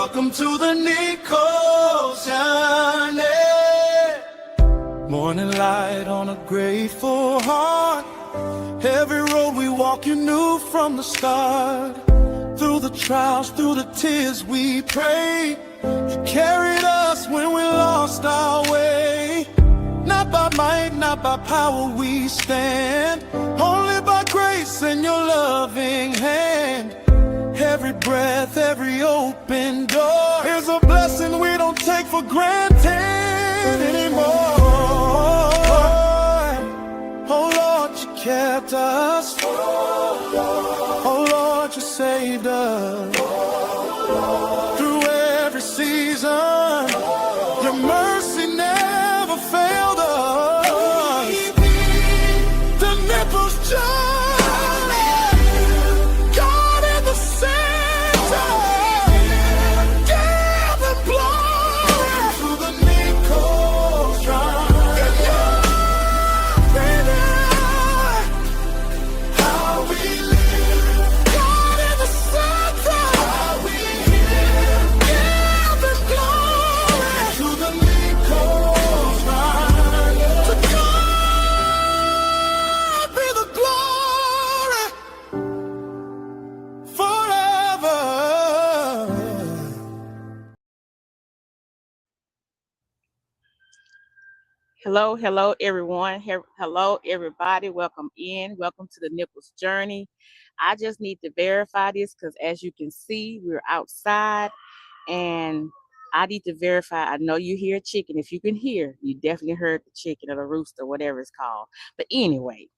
Welcome to the Nico's journey. Morning light on a grateful heart. Every road we walk you knew from the start. Through the trials, through the tears we prayed. You carried us when we lost our way. Not by might, not by power we stand, only by grace and your loving hand. Every breath, every open door is a blessing we don't take for granted anymore. Oh Lord, you kept us. Oh Lord, you saved us. Through every season, your mercy never failed us. The nipples journey, God in the center, give Him glory to the Nico's journey. How we live, God in the center, how we live, give Him glory to the Nico's journey. To God be the glory forever. Hello, everyone. Hello, everybody. Welcome in. Welcome to the Nichols Journey. I just need to verify this because, as you can see, we're outside, and I need to verify. I know you hear chicken. If you can hear, you definitely heard the chicken or the rooster, whatever it's called. But anyway,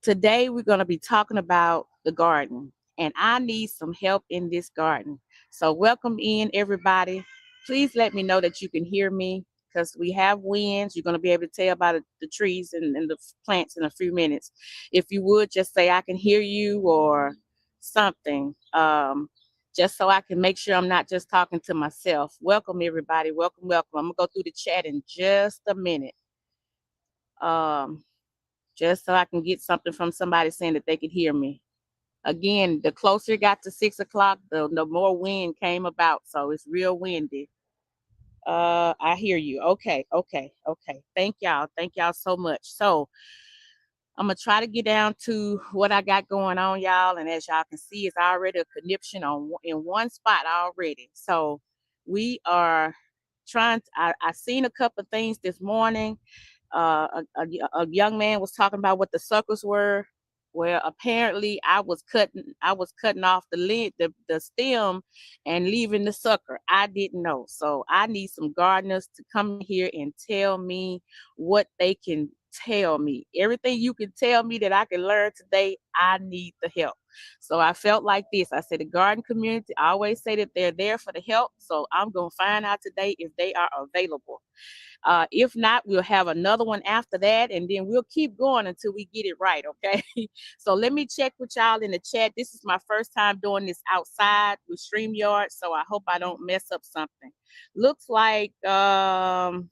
today we're going to be talking about the garden, and I need some help in this garden. So welcome in, everybody. Please let me know that you can hear me because we have winds. You're going to be able to tell by the trees and the plants in a few minutes. If you would just say I can hear you or something, just so I can make sure I'm not just talking to myself. Welcome, everybody. Welcome. I'm going to go through the chat in just a minute. Just so I can get something from somebody saying that they could hear me. Again, the closer it got to 6 o'clock, the more wind came about. So it's real windy. I hear you. Okay. Thank y'all so much. So I'm gonna try to get down to what I got going on, y'all. And as y'all can see, it's already a conniption in one spot already. So we are trying. I seen a couple of things this morning. A young man was talking about what the suckers were. Well, apparently I was cutting off the stem and leaving the sucker. I didn't know. So I need some gardeners to come here and tell me what they can tell me. Everything you can tell me that I can learn today, I need the help. So I felt like this. I said the garden community, I always say that they're there for the help. So I'm going to find out today if they are available. If not, we'll have another one after that, and then we'll keep going until we get it right, okay? So let me check with y'all in the chat. This is my first time doing this outside with StreamYard, so I hope I don't mess up something. Looks like, I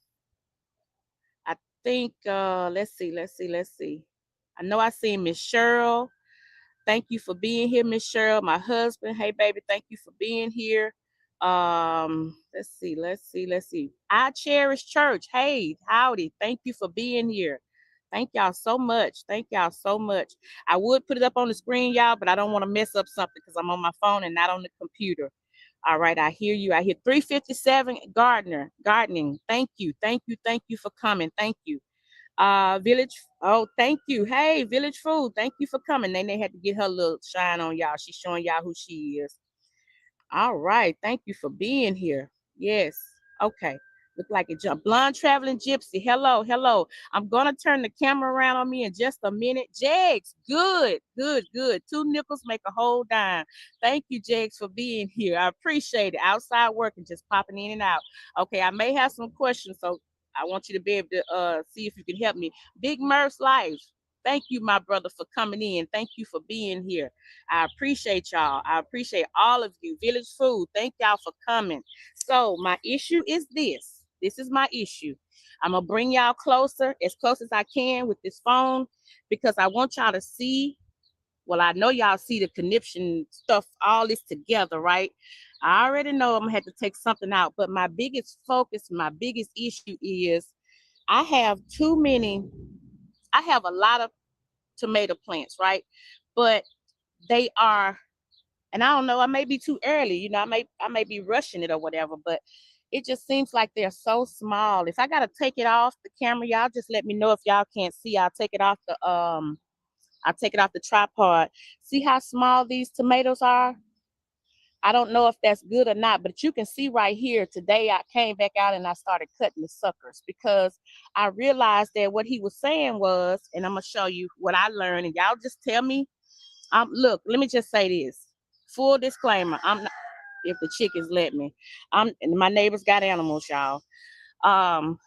think, let's see. I know I see Miss Cheryl. Thank you for being here, Miss Cheryl. My husband, hey, baby, thank you for being here. Let's see. I Cherish Church. Hey, howdy. Thank you for being here. Thank y'all so much. I would put it up on the screen, y'all, but I don't want to mess up something because I'm on my phone and not on the computer. All right, I hear you. I hear 357 gardening. Thank you for coming. Thank you. Village. Oh, thank you. Hey, Village Food. Thank you for coming. Then they had to get her little shine on y'all. She's showing y'all who she is. All right. Thank you for being here. Yes. Okay. Look like it jumped. Blonde Traveling Gypsy. Hello. I'm going to turn the camera around on me in just a minute. Jags. Good. 2 nickels make a whole dime. Thank you, Jags, for being here. I appreciate it. Outside working, just popping in and out. Okay. I may have some questions, so I want you to be able to see if you can help me. Big Murph's Life. Thank you, my brother, for coming in. Thank you for being here. I appreciate y'all. I appreciate all of you. Village Food, thank y'all for coming. So my issue is this. This is my issue. I'm going to bring y'all closer, as close as I can with this phone, because I want y'all to see well, I know y'all see the conniption stuff, all this together, right? I already know I'm gonna have to take something out, but my biggest focus, my biggest issue is I have a lot of tomato plants, right? But they are, and I don't know, I may be too early, you know, I may be rushing it or whatever, but it just seems like they're so small. If I gotta take it off the camera, y'all just let me know if y'all can't see. I'll take it off the tripod. See how small these tomatoes are? I don't know if that's good or not, but you can see right here today I came back out and I started cutting the suckers because I realized that what he was saying was, and I'm gonna show you what I learned, and y'all just tell me. Look, let me just say this. Full disclaimer, I'm not, if the chickens let me. And my neighbors got animals, y'all. Um,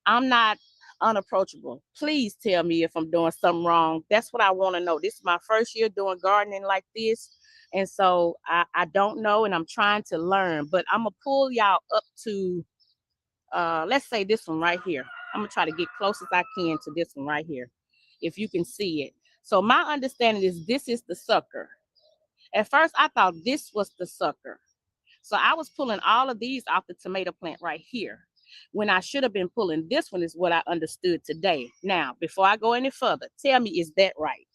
I'm not unapproachable. Please tell me if I'm doing something wrong. That's what I want to know. This is my first year doing gardening like this. And so I don't know, and I'm trying to learn, but I'm gonna pull y'all up to let's say this one right here. I'm gonna try to get close as I can to this one right here, if you can see it. So my understanding is this is the sucker. At first I thought this was the sucker. So I was pulling all of these off the tomato plant right here, when I should have been pulling this one, is what I understood today. Now, before I go any further, tell me, is that right?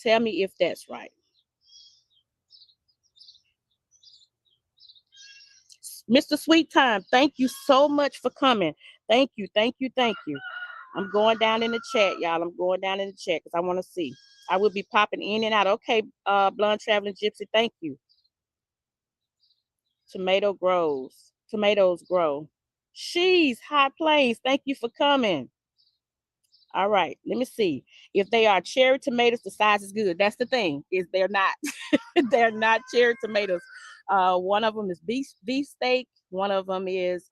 Tell me if that's right. Mr. Sweet Time, thank you so much for coming. Thank you, thank you, thank you. I'm going down in the chat, y'all. I'm going down in the chat because I want to see. I will be popping in and out. Okay, Blonde Traveling Gypsy, thank you. Tomatoes grow. She's High Plains, thank you for coming. All right, let me see. If they are cherry tomatoes, the size is good. That's the thing, is they're not. They're not cherry tomatoes. One of them is beef steak. One of them is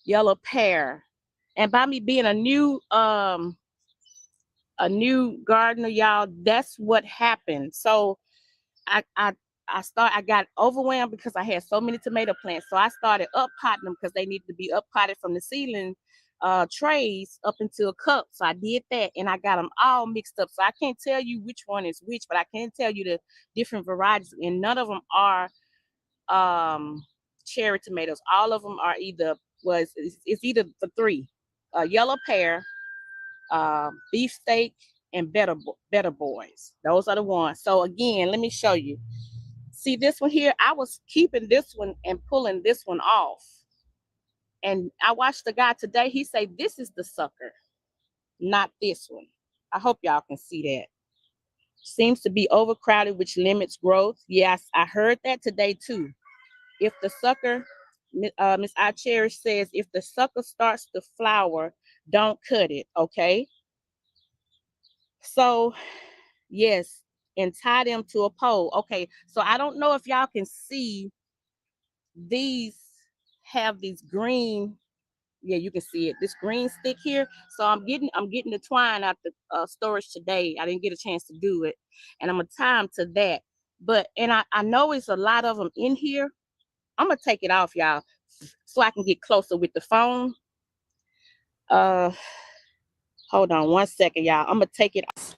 yellow pear. And by me being a new gardener, y'all, that's what happened. So I got overwhelmed because I had so many tomato plants. So I started up potting them because they needed to be up potted from the ceiling trays up into a cup. So I did that, and I got them all mixed up. So I can't tell you which one is which, but I can tell you the different varieties, and none of them are cherry tomatoes. All of them are either it's either the three: yellow pear, beef steak, and better boys. Those are the ones. So again, let me show you. See this one here? I was keeping this one and pulling this one off. And I watched the guy today. He said, this is the sucker, not this one. I hope y'all can see that. Seems to be overcrowded, which limits growth. Yes, I heard that today too. If the sucker, Miss I Cherish says, if the sucker starts to flower, don't cut it, okay? So, yes, and tie them to a pole. Okay, so I don't know if y'all can see, these have these green, yeah, you can see it, this green stick here. So I'm getting the twine out the storage today. I didn't get a chance to do it, and I'm gonna tie them to that. But and I know it's a lot of them in here. I'm gonna take it off, y'all, so I can get closer with the phone. Hold on one second, y'all. I'm gonna take it off.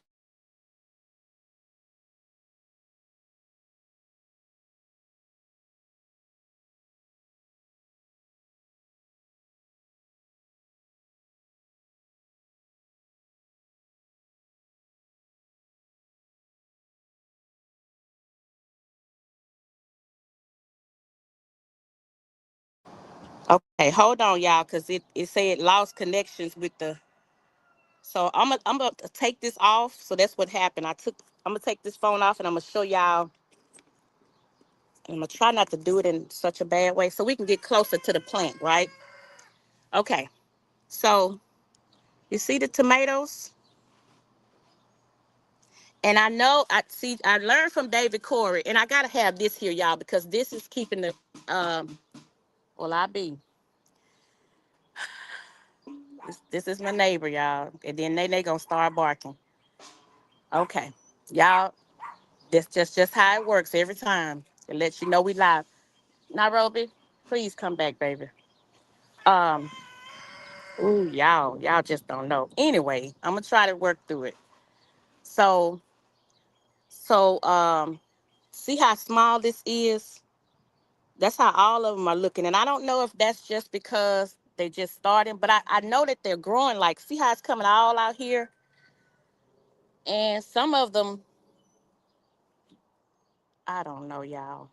Okay, hold on, y'all, because it said lost connections with the. So I'm gonna take this off. So that's what happened. I'm gonna take this phone off, and I'm gonna show y'all. I'm gonna try not to do it in such a bad way so we can get closer to the plant, right? Okay. So you see the tomatoes? And I know I learned from David Corey, and I gotta have this here, y'all, because this is keeping the well, this is my neighbor, y'all. And then they gonna start barking. Okay. Y'all, that's just how it works every time. It lets you know we live. Nairobi, please come back, baby. Um, ooh, y'all just don't know. Anyway, I'm gonna try to work through it. So, so see how small this is? That's how all of them are looking. And I don't know if that's just because they're just starting, but I know that they're growing. Like, see how it's coming all out here? And some of them, I don't know, y'all.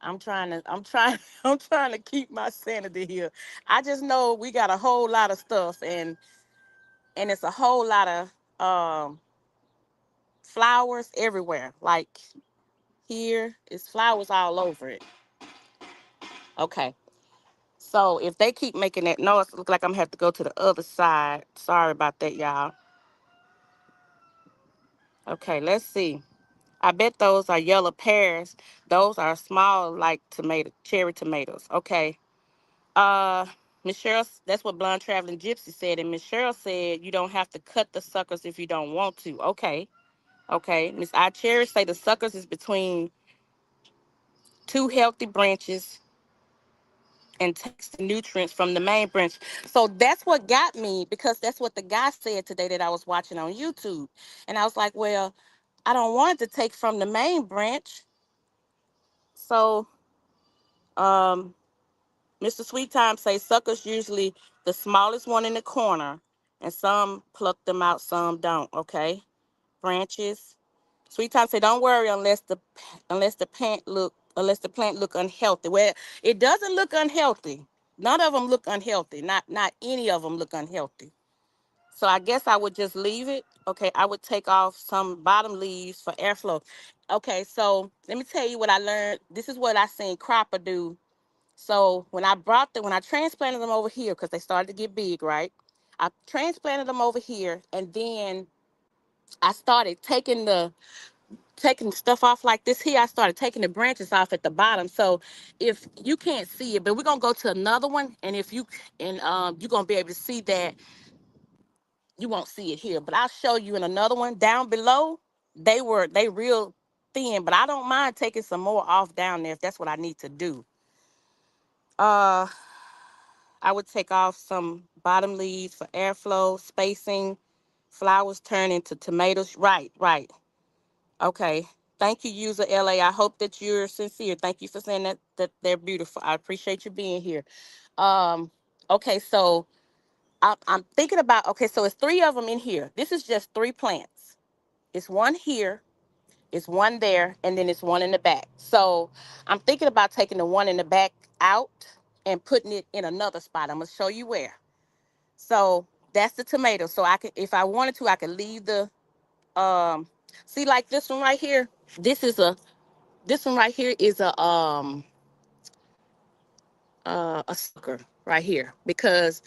I'm trying to keep my sanity here. I just know we got a whole lot of stuff, and it's a whole lot of flowers everywhere. Like here, it's flowers all over it. Okay. So if they keep making that noise, it look like I'm gonna have to go to the other side. Sorry about that, y'all. Okay, let's see. I bet those are yellow pears. Those are small, like cherry tomatoes. Okay. Uh, Miss Cheryl, that's what Blonde Traveling Gypsy said, and Miss Cheryl said you don't have to cut the suckers if you don't want to. Okay. Okay. Miss I Cherish say the suckers is between two healthy branches and takes the nutrients from the main branch. So that's what got me, because that's what the guy said today that I was watching on YouTube. And I was like, well, I don't want it to take from the main branch. So Mr. Sweet Time say suckers usually the smallest one in the corner, and some pluck them out, some don't. Okay. Branches. Sweet Time say don't worry unless the plant look unhealthy. Well, it doesn't look unhealthy. None of them look unhealthy. Not any of them look unhealthy. So I guess I would just leave it. Okay, I would take off some bottom leaves for airflow. Okay, so let me tell you what I learned. This is what I seen Cropper do. So when I transplanted them over here, because they started to get big, right? I transplanted them over here, and then I started taking stuff off like this here. I started taking the branches off at the bottom. So if you can't see it, but we're gonna go to another one, and if you and you're gonna be able to see that. You won't see it here, but I'll show you in another one down below. They real thin, but I don't mind taking some more off down there if that's what I need to do. Uh, I would take off some bottom leaves for airflow, spacing. Flowers turn into tomatoes. Right, right. Okay. Thank you, user LA. I hope that you're sincere. Thank you for saying that they're beautiful. I appreciate you being here. Um, okay, so I'm thinking about, okay, so it's three of them in here. This is just three plants. It's one here, it's one there, and then it's one in the back. So I'm thinking about taking the one in the back out and putting it in another spot. I'm gonna show you where. So that's the tomato. So I could, if I wanted to, I could leave the um see, like this one right here. This is a this one right here is a sucker right here, because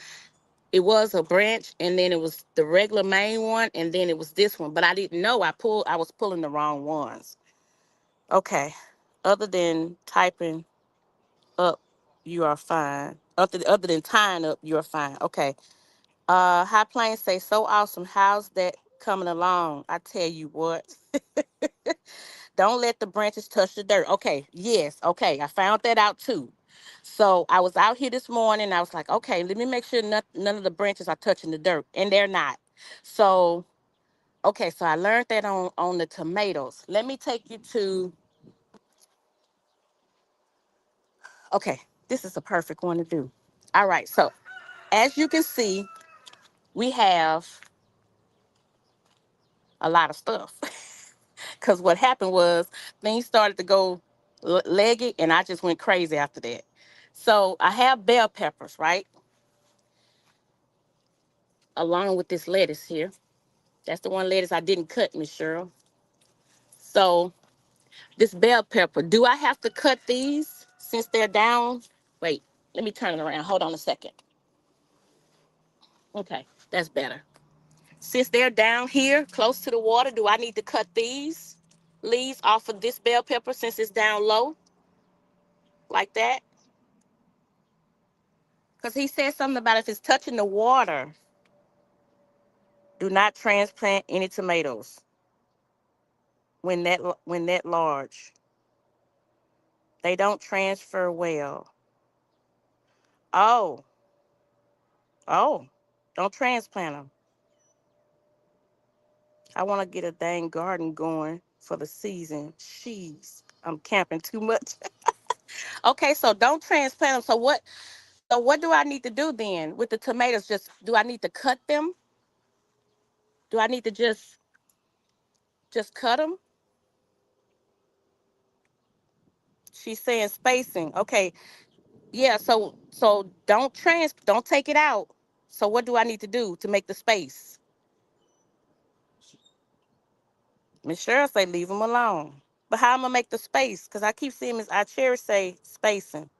it was a branch, and then it was the regular main one, and then it was this one. But I didn't know I was pulling the wrong ones. Okay. Other than typing up, you are fine. Other than tying up, you are fine. Okay. High Plains say so awesome. How's that coming along? I tell you what. Don't let the branches touch the dirt. Okay, yes, okay. I found that out too. So I was out here this morning. I was like, okay, let me make sure none of the branches are touching the dirt, and they're not. So, okay, so I learned that on the tomatoes. Let me take you to. Okay, this is a perfect one to do. All right, so as you can see, we have a lot of stuff. Because what happened was things started to go leggy, and I just went crazy after that. So I have bell peppers, right? Along with this lettuce here. That's the one lettuce I didn't cut, Miss Cheryl. So this bell pepper, do I have to cut these since they're down? Wait, let me turn it around. Hold on a second. Okay, that's better. Since they're down here close to the water, do I need to cut these leaves off of this bell pepper since it's down low like that? Because he said something about if it's touching the water, do not transplant any tomatoes when that large. They don't transfer well. Oh, oh, don't transplant them. I want to get a dang garden going for the season. Jeez, I'm camping too much. Okay, so don't transplant them. So what do I need to do then with the tomatoes? Just do I need to cut them? Do I need to just cut them? She's saying spacing. Okay, yeah. So don't take it out. So what do I need to do to make the space? Miss Cheryl say leave them alone. But how am I gonna make the space? Cause I keep seeing Miss Cherry say spacing.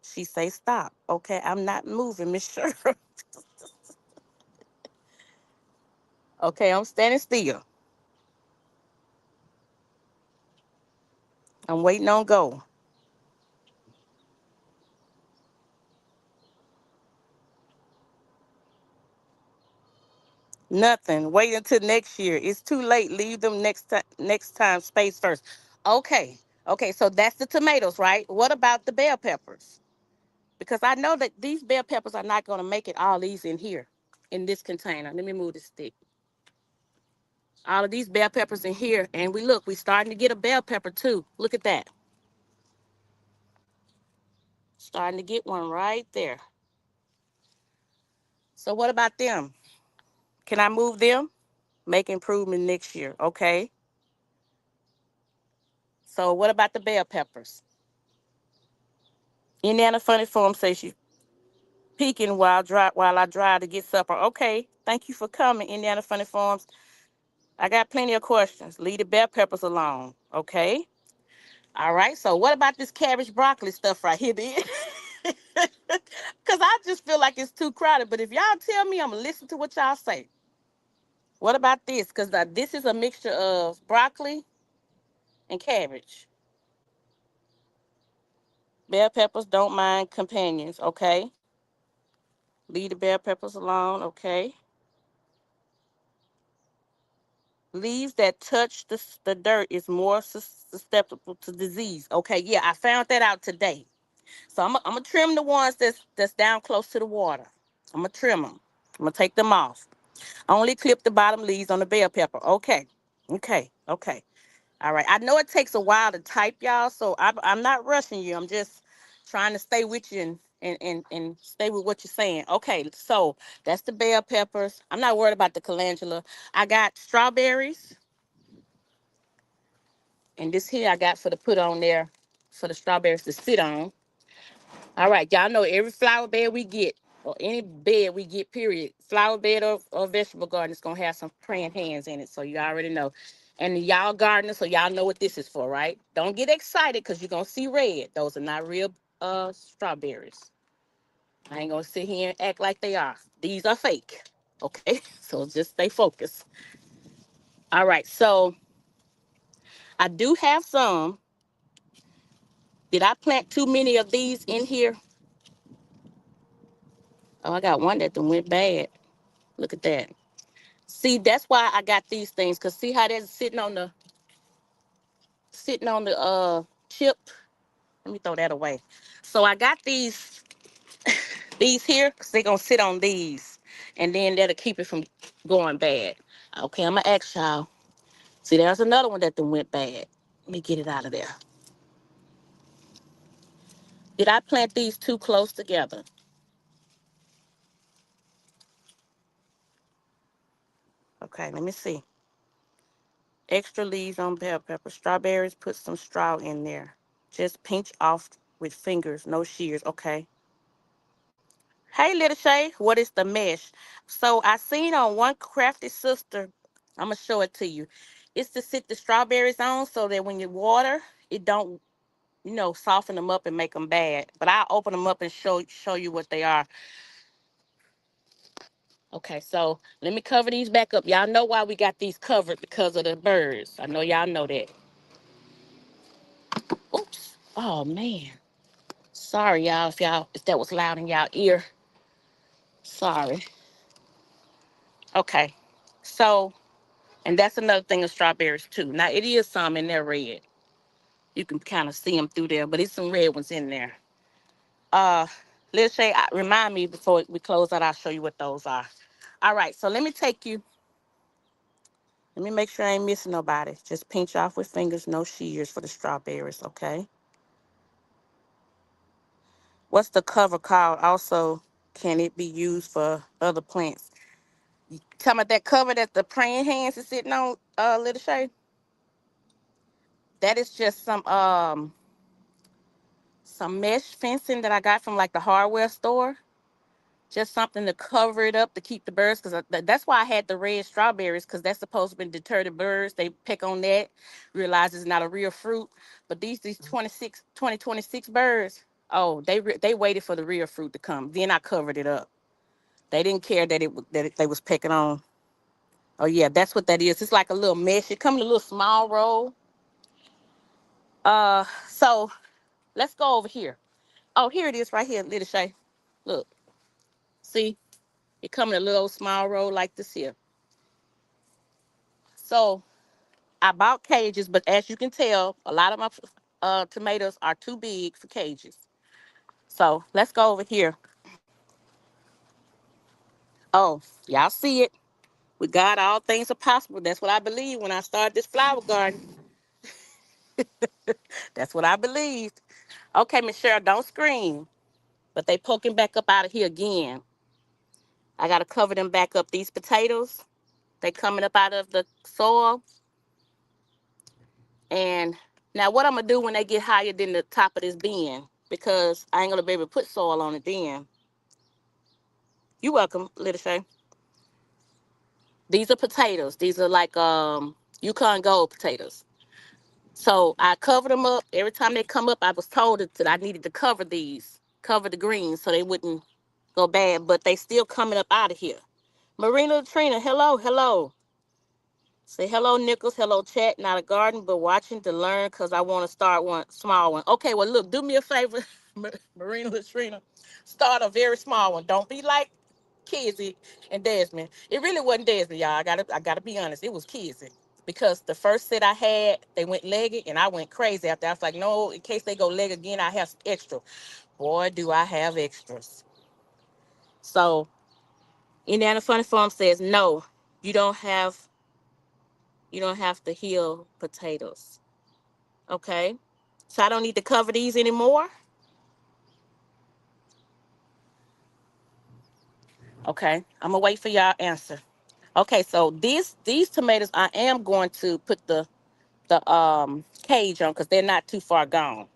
She say stop. Okay, I'm not moving, Miss Cheryl. Okay, I'm standing still. I'm waiting on go. Nothing. Wait until next year. It's too late. Leave them next time space first. Okay. Okay, so that's the tomatoes, right? What about the bell peppers? Because I know that these bell peppers are not going to make it all these in here in this container. Let me move the stick. All of these bell peppers in here, and we starting to get a bell pepper too. Look at that. Starting to get one right there. So what about them? Can I move them? Make improvement next year. Okay. So what about the bell peppers? Indiana Funny Farm says she's peeking while I drive to get supper. Okay. Thank you for coming, Indiana Funny Farms. I got plenty of questions. Leave the bell peppers alone. Okay. All right. So what about this cabbage broccoli stuff right here? Because I just feel like it's too crowded. But if y'all tell me, I'm going to listen to what y'all say. What about this? Because this is a mixture of broccoli and cabbage. Bell peppers don't mind companions. Okay. Leave the bell peppers alone. Okay. Leaves that touch the dirt is more susceptible to disease. Okay, yeah, I found that out today. So I'm gonna trim the ones that's down close to the water. I'm gonna trim them. I'm gonna take them off. Only clip the bottom leaves on the bell pepper. Okay, okay, okay. All right. I know it takes a while to type, y'all, so I'm not rushing you. I'm just trying to stay with you and stay with what you're saying. Okay, so that's the bell peppers. I'm not worried about the calendula. I got strawberries. And this here I got for to put on there for the strawberries to sit on. All right, y'all know every flower bed we get, or any bed we get, period, flower bed or vegetable garden is going to have some praying hands in it. So you already know. And y'all gardeners, so y'all know what this is for, right? Don't get excited because you're going to see red. Those are not real strawberries. I ain't going to sit here and act like they are. These are fake. Okay, so just stay focused. All right, so I do have some. Did I plant too many of these in here? Oh, I got one that done went bad. Look at that. See, that's why I got these things. Cause see how that's sitting on the chip. Let me throw that away. So I got these here, cause they gonna sit on these, and then that'll keep it from going bad. Okay, I'm gonna ask y'all. See, there's another one that done went bad. Let me get it out of there. Did I plant these too close together? Okay, let me see. Extra leaves on bell pepper. Strawberries, put some straw in there. Just pinch off with fingers, no shears. Okay. Hey, little Shay, what is the mesh? So I seen on one crafty sister, I'm going to show it to you. It's to sit the strawberries on so that when you water, it don't, soften them up and make them bad. But I'll open them up and show you what they are. Okay, so let me cover these back up. Y'all know why we got these covered because of the birds. I know y'all know that. Oops. Oh, man. Sorry, y'all, if that was loud in y'all ear. Sorry. Okay. So, and that's another thing of strawberries too. Now it is some in there red. You can kind of see them through there, but it's some red ones in there. Uh, Lil Shay, remind me before we close out. I'll show you what those are. All right. So let me take you. Let me make sure I ain't missing nobody. Just pinch off with fingers, no shears for the strawberries, okay? What's the cover called? Also, can it be used for other plants? You talking about that cover that the praying hands is sitting on, Little Shay? That is just some mesh fencing that I got from like the hardware store. Just something to cover it up to keep the birds, because that's why I had the red strawberries, because that's supposed to deter the birds. They pick on that, realize it's not a real fruit. But these 26 birds, oh, they waited for the real fruit to come. Then I covered it up. They didn't care they was pecking on. Oh yeah, that's what that is. It's like a little mesh. It comes in a little small roll. So let's go over here. Oh, here it is right here, Little Shay. Look, see, it comes in a little small roll like this here. So I bought cages, but as you can tell, a lot of my tomatoes are too big for cages. So let's go over here. Oh, y'all see it? With God, all things are possible. That's what I believe when I started this flower garden. That's what I believed. Okay, Miss Cheryl, don't scream. But they poking back up out of here again. I got to cover them back up. These potatoes, they coming up out of the soil. And now what I'm going to do when they get higher than the top of this bin, because I ain't going to be able to put soil on it then. You welcome, Little Shay. These are potatoes. These are like Yukon Gold potatoes. So I covered them up. Every time they come up, I was told that I needed to cover these, cover the greens so they wouldn't go bad, but they still coming up out of here. Marina Latrina, hello, hello. Say hello, Nichols. Hello, chat. Not a garden, but watching to learn because I want to start one small one. Okay, well, look, do me a favor, Marina Latrina. Start a very small one. Don't be like Kizzy and Desmond. It really wasn't Desmond, y'all. I gotta be honest. It was Kizzy. Because the first set I had, they went legged, and I went crazy after. I was like, no, in case they go leg again, I have some extra. Boy, do I have extras. So, Indiana Funny Farm says, no, you don't have you don't have to heal potatoes. Okay? So I don't need to cover these anymore. Okay, I'm gonna wait for y'all answer. Okay, so these tomatoes I am going to put the cage on because they're not too far gone.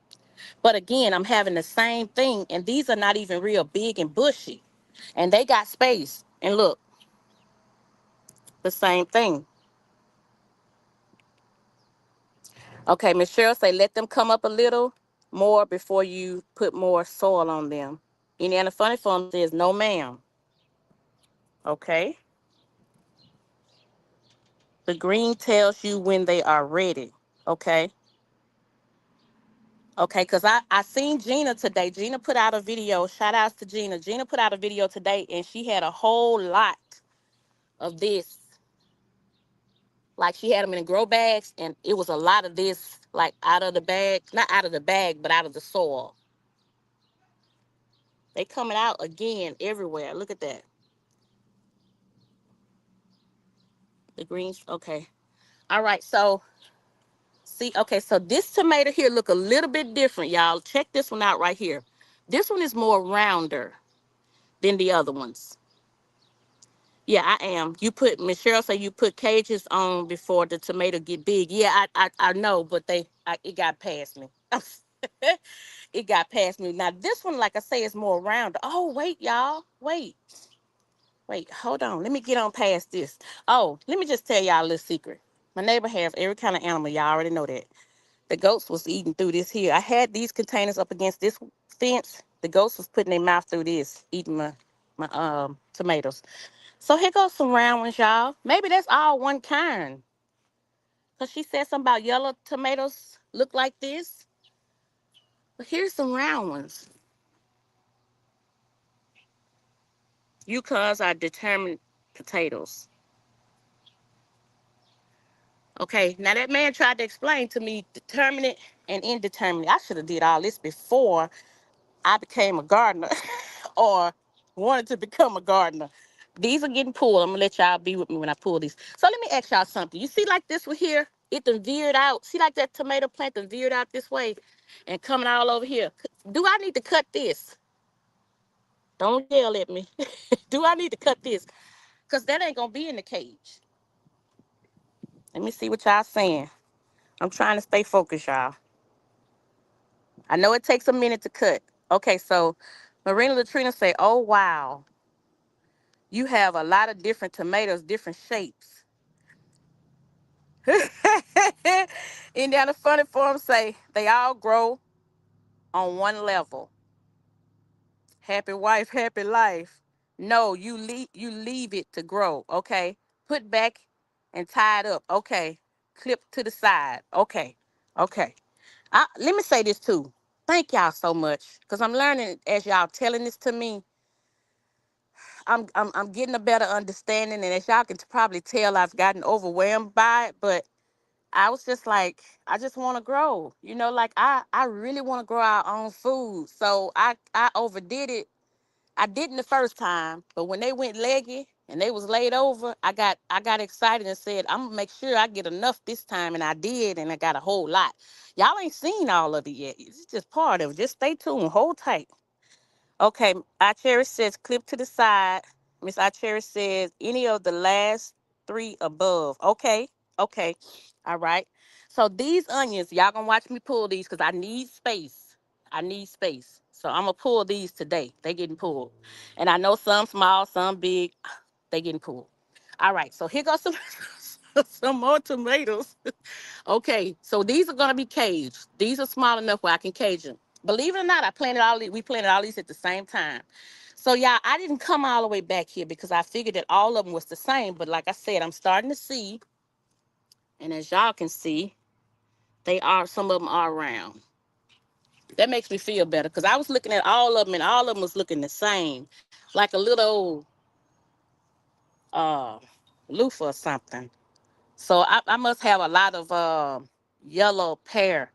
But again, I'm having the same thing, and these are not even real big and bushy. And they got space. And look, the same thing. Okay, Miss Cheryl say let them come up a little more before you put more soil on them. Indiana Funny Farm says no ma'am. Okay. The green tells you when they are ready. Okay. Okay, because I seen Gina today. Gina put out a video. Shout outs to Gina. Gina put out a video today, and she had a whole lot of this. Like she had them in grow bags, and it was a lot of this, like out of the bag, not out of the bag, but out of the soil. They coming out again everywhere. Look at that. The greens. Okay. All right. So see. Okay. So this tomato here look a little bit different, y'all. Check this one out right here. This one is more rounder than the other ones. Yeah, I am. You put Miss Cheryl say you put cages on before the tomato get big. Yeah, I know, but it got past me. It got past me. Now this one, like I say, is more round. Oh wait, y'all, wait, hold on. Let me get on past this. Oh, let me just tell y'all a little secret. My neighbor has every kind of animal. Y'all already know that. The goats was eating through this here. I had these containers up against this fence. The goats was putting their mouth through this, eating my tomatoes. So here goes some round ones, y'all. Maybe that's all one kind. Because she said something about yellow tomatoes look like this. But here's some round ones. Yukons are determined potatoes. Okay, now that man tried to explain to me determinate and indeterminate. I should have did all this before I became a gardener or wanted to become a gardener. These are getting pulled. I'm gonna let y'all be with me when I pull these. So let me ask y'all something. You see like this one here? It done veered out. See like that tomato plant done veered out this way and coming all over here. Do I need to cut this? Don't yell at me. Do I need to cut this? Because that ain't gonna be in the cage. Let me see what y'all saying. I'm trying to stay focused, y'all. I know it takes a minute to cut. Okay, so Marina Latrina say, oh wow. You have a lot of different tomatoes, different shapes. Indiana Funny Farm say they all grow on one level. Happy wife, happy life. No, you leave it to grow. Okay. Put back and tie it up. Okay. Clip to the side. Okay. Okay. Let me say this too. Thank y'all so much. Because I'm learning as y'all telling this to me. I'm getting a better understanding. And as y'all can probably tell, I've gotten overwhelmed by it. But I was just like, I just want to grow. You know, like I really want to grow our own food. So I overdid it. I didn't the first time, but when they went leggy and they was laid over, I got excited and said, I'm gonna make sure I get enough this time, and I did, and I got a whole lot. Y'all ain't seen all of it yet. It's just part of it. Just stay tuned. Hold tight. Okay, I Cherish says clip to the side. Miss I Cherish says any of the last three above. Okay, okay, all right. So these onions, y'all gonna watch me pull these because I need space. I need space. So I'm gonna pull these today. They getting pulled, and I know some small, some big. They getting pulled. All right. So here goes some some more tomatoes. Okay, so these are gonna be caged. These are small enough where I can cage them. Believe it or not, we planted all these at the same time. So yeah, I didn't come all the way back here because I figured that all of them was the same. But like I said, I'm starting to see, and as y'all can see, some of them are round. That makes me feel better because I was looking at all of them and all of them was looking the same, like a little uh loofah or something. So I must have a lot of yellow pear.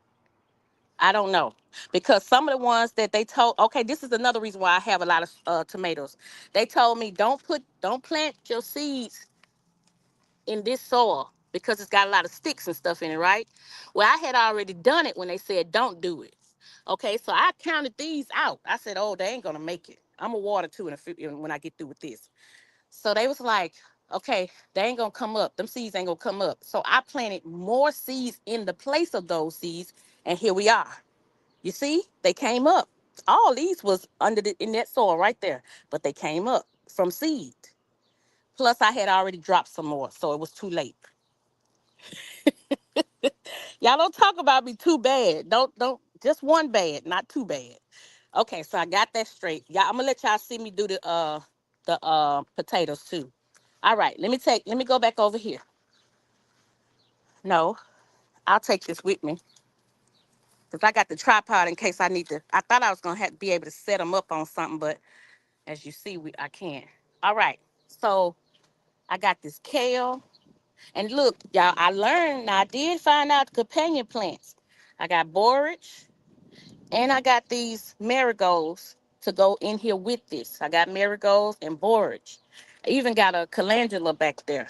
I don't know. Because some of the ones that they told, okay, this is another reason why I have a lot of tomatoes. They told me don't plant your seeds in this soil because it's got a lot of sticks and stuff in it, right? Well, I had already done it when they said don't do it. Okay, so I counted these out. I said, oh, they ain't gonna make it. I'm gonna water too when I get through with this. So they was like, okay, they ain't gonna come up. Them seeds ain't gonna come up. So I planted more seeds in the place of those seeds, and here we are. You see, they came up. All these was in that soil right there, but they came up from seed. Plus, I had already dropped some more, so it was too late. Y'all don't talk about me too bad. Don't just one bad, not too bad. Okay, so I got that straight. Y'all, I'm gonna let y'all see me do the potatoes too. All right, let me go back over here. No, I'll take this with me because I got the tripod in case I need to. I thought I was gonna have to be able to set them up on something, but as you see, I can't. All right, so I got this kale. And look, y'all, I did find out the companion plants. I got borage and I got these marigolds to go in here with this. I got marigolds and borage. I even got a calendula back there.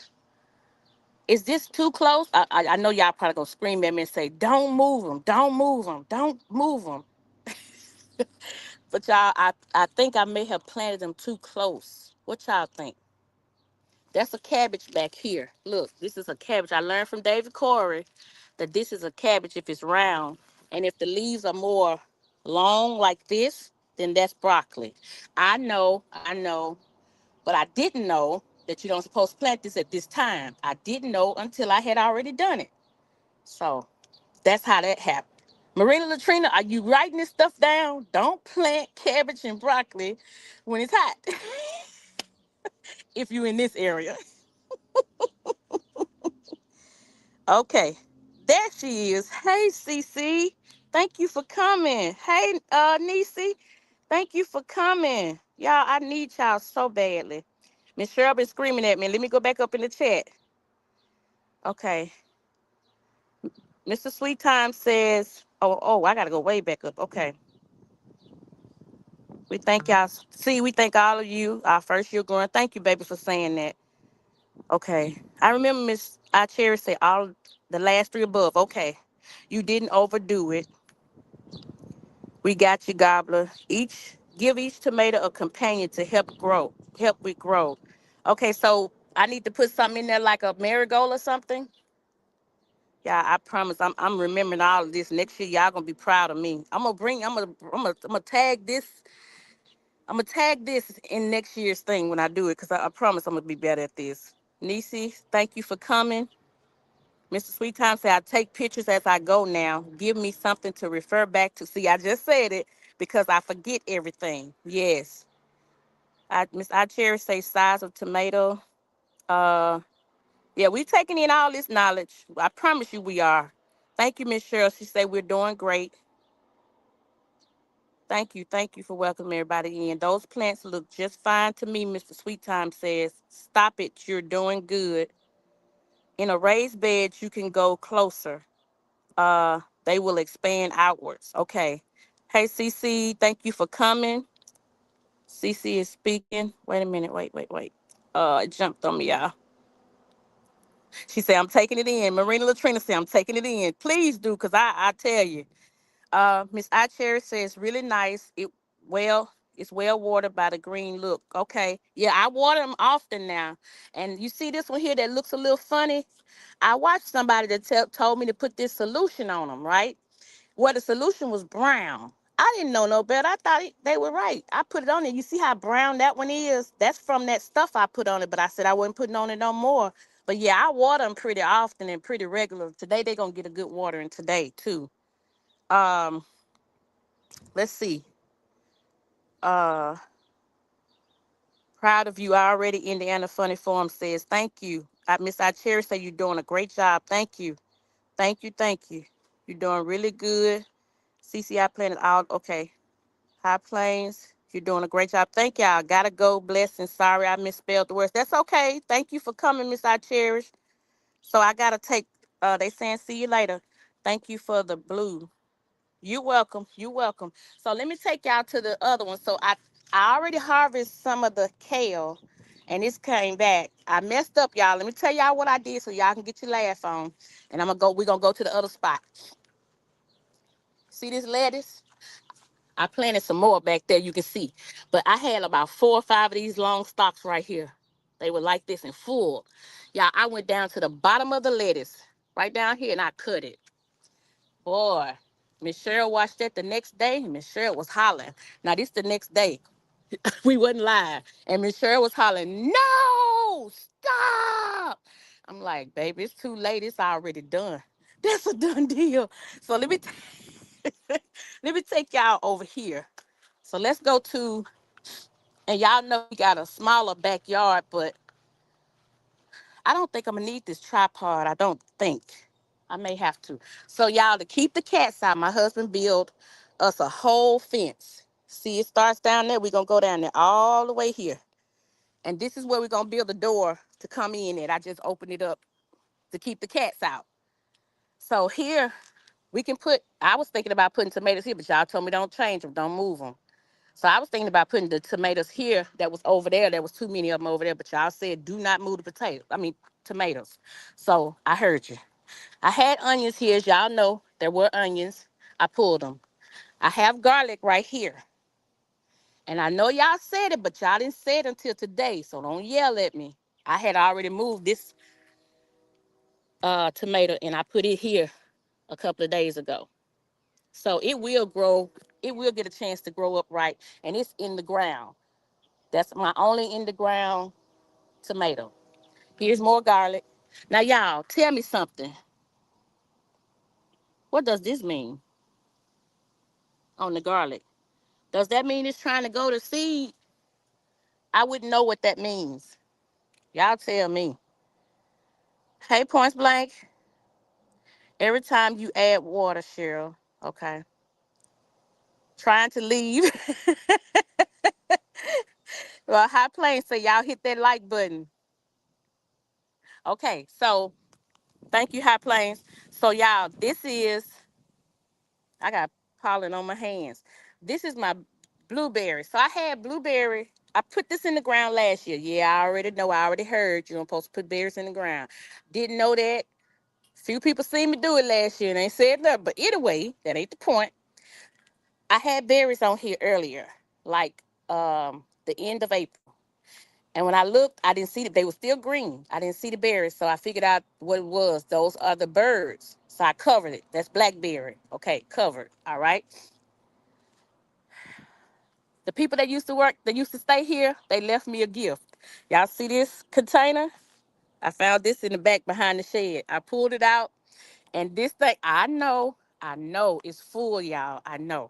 Is this too close? I know y'all probably gonna scream at me and say, don't move them, don't move them, don't move them. But y'all, I think I may have planted them too close. What y'all think? That's a cabbage back here. Look, this is a cabbage. I learned from David Corey that this is a cabbage if it's round. And if the leaves are more long like this, then that's broccoli. I know, but I didn't know that you don't supposed to plant this at this time. I didn't know until I had already done it. So that's how that happened. Marina Latrina, are you writing this stuff down? Don't plant cabbage and broccoli when it's hot. If you're in this area. Okay. There she is. Hey, Cece. Thank you for coming. Hey, Nisi. Thank you for coming. Y'all, I need y'all so badly. Miss Cheryl been screaming at me. Let me go back up in the chat. Okay. Mr. Sweet Time says, oh, I gotta go way back up. Okay. We thank y'all. See, we thank all of you. Our first year growing. Thank you, baby, for saying that. Okay. I remember Miss I Cherry say all the last three above. Okay. You didn't overdo it. We got you, Gobbler. Give each tomato a companion to help with grow. Okay, so I need to put something in there like a marigold or something. Yeah, I promise. I'm remembering all of this. Next year, y'all gonna be proud of me. I'm gonna tag this. I'm gonna tag this in next year's thing when I do it, cause I promise I'm gonna be better at this. Nisi, thank you for coming. Mr. Sweet Time said, I take pictures as I go now. Give me something to refer back to. See, I just said it because I forget everything. Yes. Miss I Cherry say size of tomato. Uh, yeah, we taking in all this knowledge. I promise you we are. Thank you, Miss Cheryl. She said we're doing great. Thank you for welcoming everybody in. Those plants look just fine to me, Mr. Sweet Time says. Stop it, you're doing good. In a raised bed, you can go closer. They will expand outwards. Okay. Hey, CC, thank you for coming. CC is speaking. Wait a minute. Wait. It jumped on me, y'all. She said, I'm taking it in. Marina Latrina said, I'm taking it in. Please do, because I tell you. Miss I Cherry says, really nice. It's well watered by the green look. Okay. Yeah, I water them often now. And you see this one here that looks a little funny? I watched somebody that told me to put this solution on them, right? Well, the solution was brown. I didn't know no better. I thought they were right. I put it on there. You see how brown that one is? That's from that stuff I put on it, but I said I wasn't putting on it no more. But yeah, I water them pretty often and pretty regular. Today they're gonna get a good watering today too. Um, let's see. Uh, Proud of you already. Indiana Funny Farm says thank you. Miss I Cherry say you're doing a great job. Thank you. Thank you. You're doing really good. CCI Planet out. Okay. High Plains, you're doing a great job. Thank y'all. Gotta go. Blessing. Sorry I misspelled the words. That's okay. Thank you for coming, Miss I Cherish. So I gotta take. They saying see you later. Thank you for the blue. You're welcome. You're welcome. So let me take y'all to the other one. So I already harvested some of the kale, and this came back. I messed up, y'all. Let me tell y'all what I did so y'all can get your laugh on. And I'm gonna go. We're gonna go to the other spot. See this lettuce? I planted some more back there, you can see. But I had about 4 or 5 of these long stalks right here. They were like this and full. Y'all, I went down to the bottom of the lettuce, right down here, and I cut it. Boy, Miss Cheryl watched that the next day, and Miss Cheryl was hollering. Now, this the next day. We wasn't live. And Miss Cheryl was hollering, no, stop. I'm like, baby, it's too late. It's already done. That's a done deal. So let me take y'all over here. So let's go to, and y'all know we got a smaller backyard, but I don't think I'm gonna need this tripod. I don't think. I may have to. So y'all, to keep the cats out, my husband built us a whole fence. See, it starts down there. We're gonna go down there all the way here. And this is where we're gonna build a door to come in at. I just opened it up to keep the cats out. So here we can put, I was thinking about putting tomatoes here, but y'all told me don't change them, don't move them. So I was thinking about putting the tomatoes here that was over there. There was too many of them over there, but y'all said do not move the tomatoes. So I heard you. I had onions here, as y'all know. There were onions. I pulled them. I have garlic right here. And I know y'all said it, but y'all didn't say it until today, so don't yell at me. I had already moved this tomato, and I put it here a couple of days ago. So it will grow. It will get a chance to grow up right, and it's in the ground. That's my only in the ground tomato. Here's more garlic. Now, y'all, tell me something. What does this mean on the garlic? Does that mean it's trying to go to seed? I wouldn't know what that means. Y'all tell me. Hey, Points Blank. Every time you add water, Cheryl. Okay. Trying to leave. Well, High Plains say y'all hit that like button. Okay, so thank you, High Plains. So y'all, I got pollen on my hands. This is my blueberry. So I had blueberry. I put this in the ground last year. Yeah, I already know. I already heard you're supposed to put berries in the ground. Didn't know that. Few people seen me do it last year and they said nothing. But anyway, that ain't the point. I had berries on here earlier, like the end of April. And when I looked, I didn't see that they were still green. I didn't see the berries, so I figured out what it was. Those are the birds. So I covered it. That's blackberry. Okay, covered. All right. The people that used to work, that used to stay here, they left me a gift. Y'all see this container? I found this in the back behind the shed. I pulled it out, and this thing, I know it's full, y'all. I know.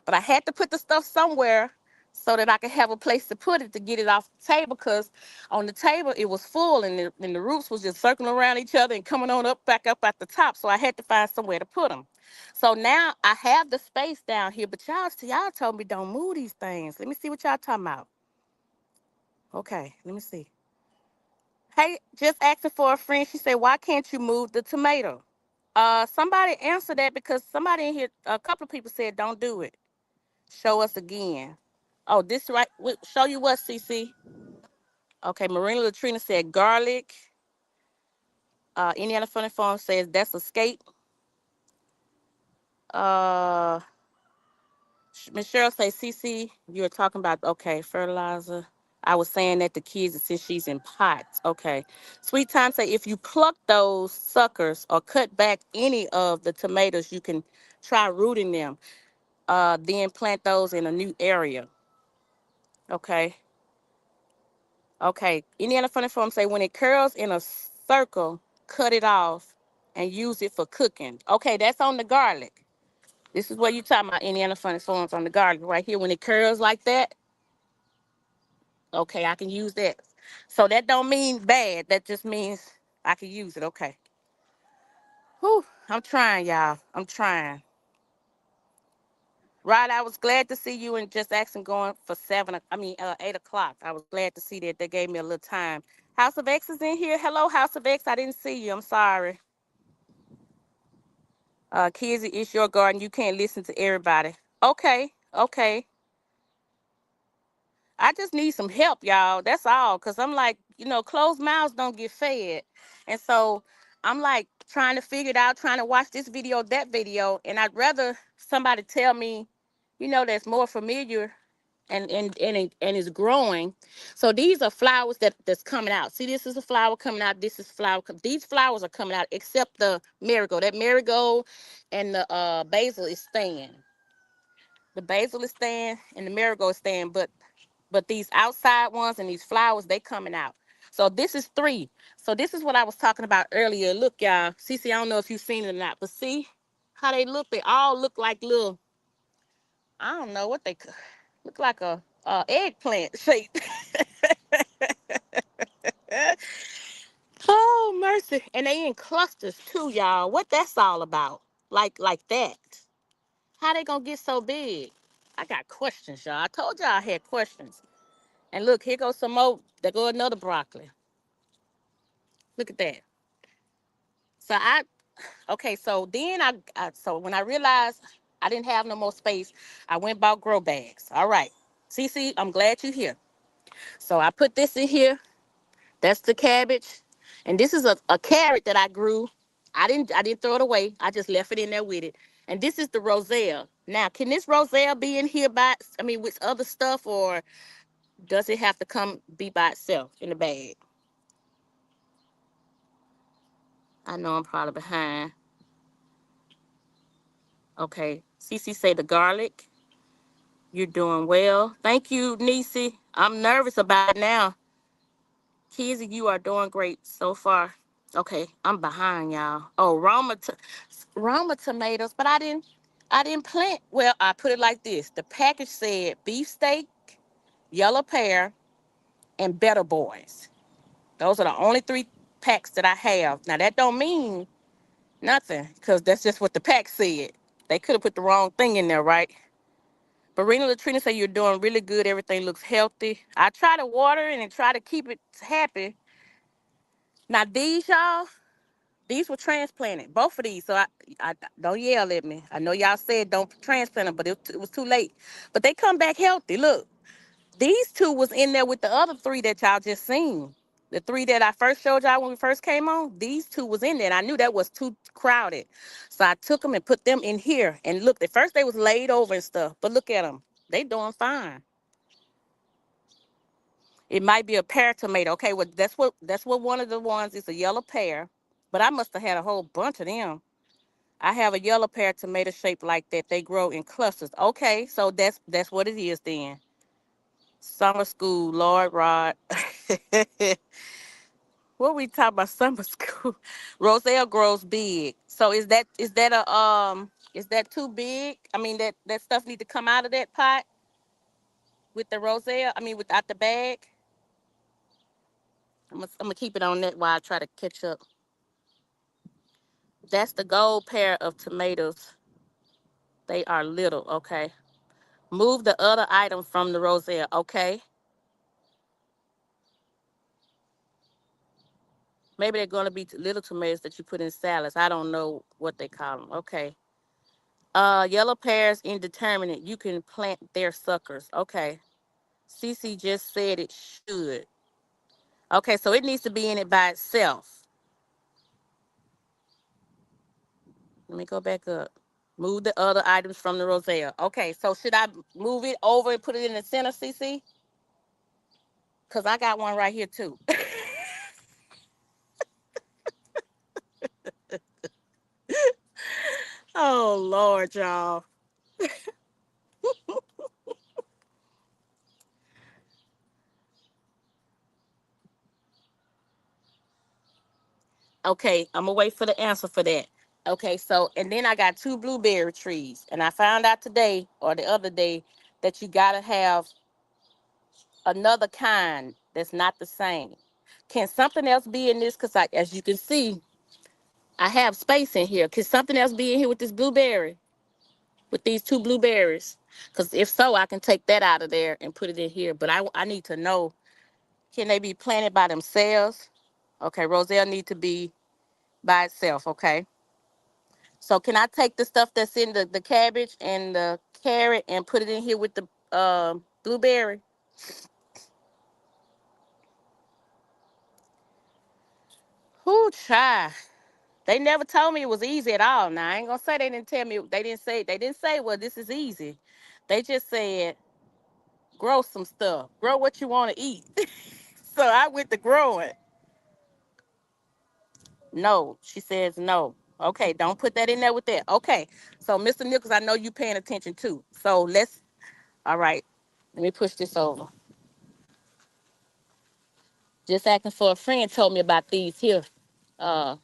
But I had to put the stuff somewhere so that I could have a place to put it to get it off the table, because on the table it was full, and the roots was just circling around each other and coming on up, back up at the top. So I had to find somewhere to put them. So now I have the space down here, but y'all told me don't move these things. Let me see what y'all talking about. Okay, let me see. Hey, just asking for a friend. She said, why can't you move the tomato? Somebody answered that because somebody in here, a couple of people said, don't do it. Show us again. Oh, this right. Show you what, CC? Okay, Marina Latrina said garlic. Indiana Funny Farm says that's escape. Uh, Miss Cheryl say, CC, you were talking about, okay, fertilizer. I was saying that the kids, since she's in pots. Okay. Sweet Time say, if you pluck those suckers or cut back any of the tomatoes, you can try rooting them. Then plant those in a new area. Okay. Okay. Indiana Funny Farm say, when it curls in a circle, cut it off and use it for cooking. Okay, that's on the garlic. This is what you talking about, Indiana Funny Farms, on the garlic right here. When it curls like that, okay, I can use that. So that don't mean bad. That just means I can use it. Okay. Whew. I'm trying, y'all. I'm trying. Rod, I was glad to see you and just asking going for 8 o'clock. I was glad to see that. They gave me a little time. House of X is in here. Hello, House of X. I didn't see you. I'm sorry. Kizzy, it's your garden. You can't listen to everybody. Okay. Okay. I just need some help, y'all. That's all. Cause I'm like, closed mouths don't get fed. And so I'm like trying to figure it out, trying to watch this video, that video. And I'd rather somebody tell me, that's more familiar and is growing. So these are flowers that's coming out. See, this is a flower coming out. This is flower. These flowers are coming out, except the marigold. That marigold and the basil is staying. The basil is staying and the marigold is staying, but these outside ones and these flowers, they coming out. So this is 3. So this is what I was talking about earlier. Look, y'all. Cece, I don't know if you've seen it or not, but see how they look? They all look like little, I don't know what they look like, a eggplant shape. Oh, mercy. And they in clusters too, y'all. What that's all about? Like that. How they gonna get so big? I got questions, y'all. I told y'all I had questions. And look, here goes some more. There go another broccoli. Look at that. So okay, so then so when I realized I didn't have no more space, I went bought grow bags. All right. Cece, I'm glad you're here. So I put this in here. That's the cabbage. And this is a carrot that I grew. I didn't throw it away. I just left it in there with it. And this is the roselle. Now, can this roselle be in here with other stuff, or does it have to be by itself in the bag? I know I'm probably behind. Okay. Cece say the garlic. You're doing well. Thank you, Nisi. I'm nervous about it now. Kizzy, you are doing great so far. Okay, I'm behind, y'all. Oh, Roma tomatoes, but I didn't plant. Well, I put it like this. The package said beefsteak, yellow pear, and better boys. Those are the only 3 packs that I have. Now that don't mean nothing, because that's just what the pack said. They could have put the wrong thing in there, right? But Rena Latrina said you're doing really good. Everything looks healthy. I try to water it and try to keep it happy. Now these, y'all, These were transplanted, both of these. So I don't yell at me. I know y'all said don't transplant them, but it was too late. But they come back healthy. Look, these two was in there with the other three that y'all just seen. The three that I first showed y'all when we first came on, these two was in there. And I knew that was too crowded. So I took them and put them in here. And look, at first they was laid over and stuff. But look at them. They doing fine. It might be a pear tomato. Okay, well, that's what one of the ones is, a yellow pear. But I must have had a whole bunch of them. I have a yellow pear tomato shaped like that. They grow in clusters. Okay, so that's what it is then. Summer school, Lord Rod. What we talking about summer school? Roselle grows big. So is that too big? I mean that stuff need to come out of that pot with the Roselle. I mean without the bag. I'm gonna keep it on that while I try to catch up. That's the gold pair of tomatoes. They are little. Okay. Move the other item from the Roselle. Okay. Maybe they're gonna be little tomatoes that you put in salads. I don't know what they call them. Okay. Yellow pears indeterminate. You can plant their suckers. Okay. Cece just said it should. Okay, so it needs to be in it by itself. Let me go back up. Move the other items from the Roselle. Okay, so should I move it over and put it in the center, Cece? Because I got one right here too. Oh, Lord, y'all. Okay, I'm going to wait for the answer for that. Okay, so, and then I got two blueberry trees. And I found out today or the other day that you got to have another kind that's not the same. Can something else be in this? Because as you can see, I have space in here. Can something else be in here with this blueberry? With these two blueberries? Because if so, I can take that out of there and put it in here. But I need to know, can they be planted by themselves? Okay, Roselle need to be by itself, okay? So can I take the stuff that's in the cabbage and the carrot and put it in here with the blueberry? Whoo, try. They never told me it was easy at all. Now I ain't gonna say they didn't tell me. They didn't say well this is easy. They just said grow some stuff. Grow what you want to eat. So I went to growing. No, she says no. Okay, don't put that in there with that. Okay, so Mr. Nichols, I know you paying attention too. So let's. All right, let me push this over. Just acting for a friend told me about these here. Uh,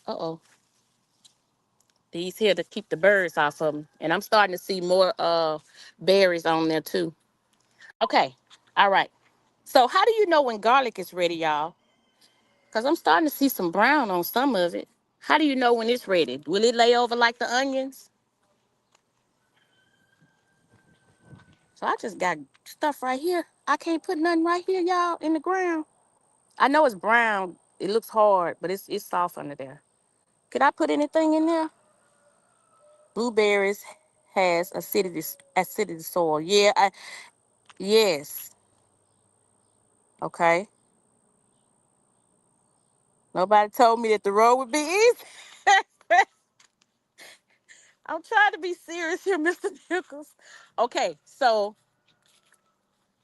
oh. These here to keep the birds off of them. And I'm starting to see more berries on there too. Okay. All right. So how do you know when garlic is ready, y'all? Because I'm starting to see some brown on some of it. How do you know when it's ready? Will it lay over like the onions? So I just got stuff right here. I can't put nothing right here, y'all, in the ground. I know it's brown. It looks hard, but it's soft under there. Could I put anything in there? Blueberries has acidity soil. Yeah, yes. Okay. Nobody told me that the road would be easy. I'm trying to be serious here, Mr. Nichols. Okay, so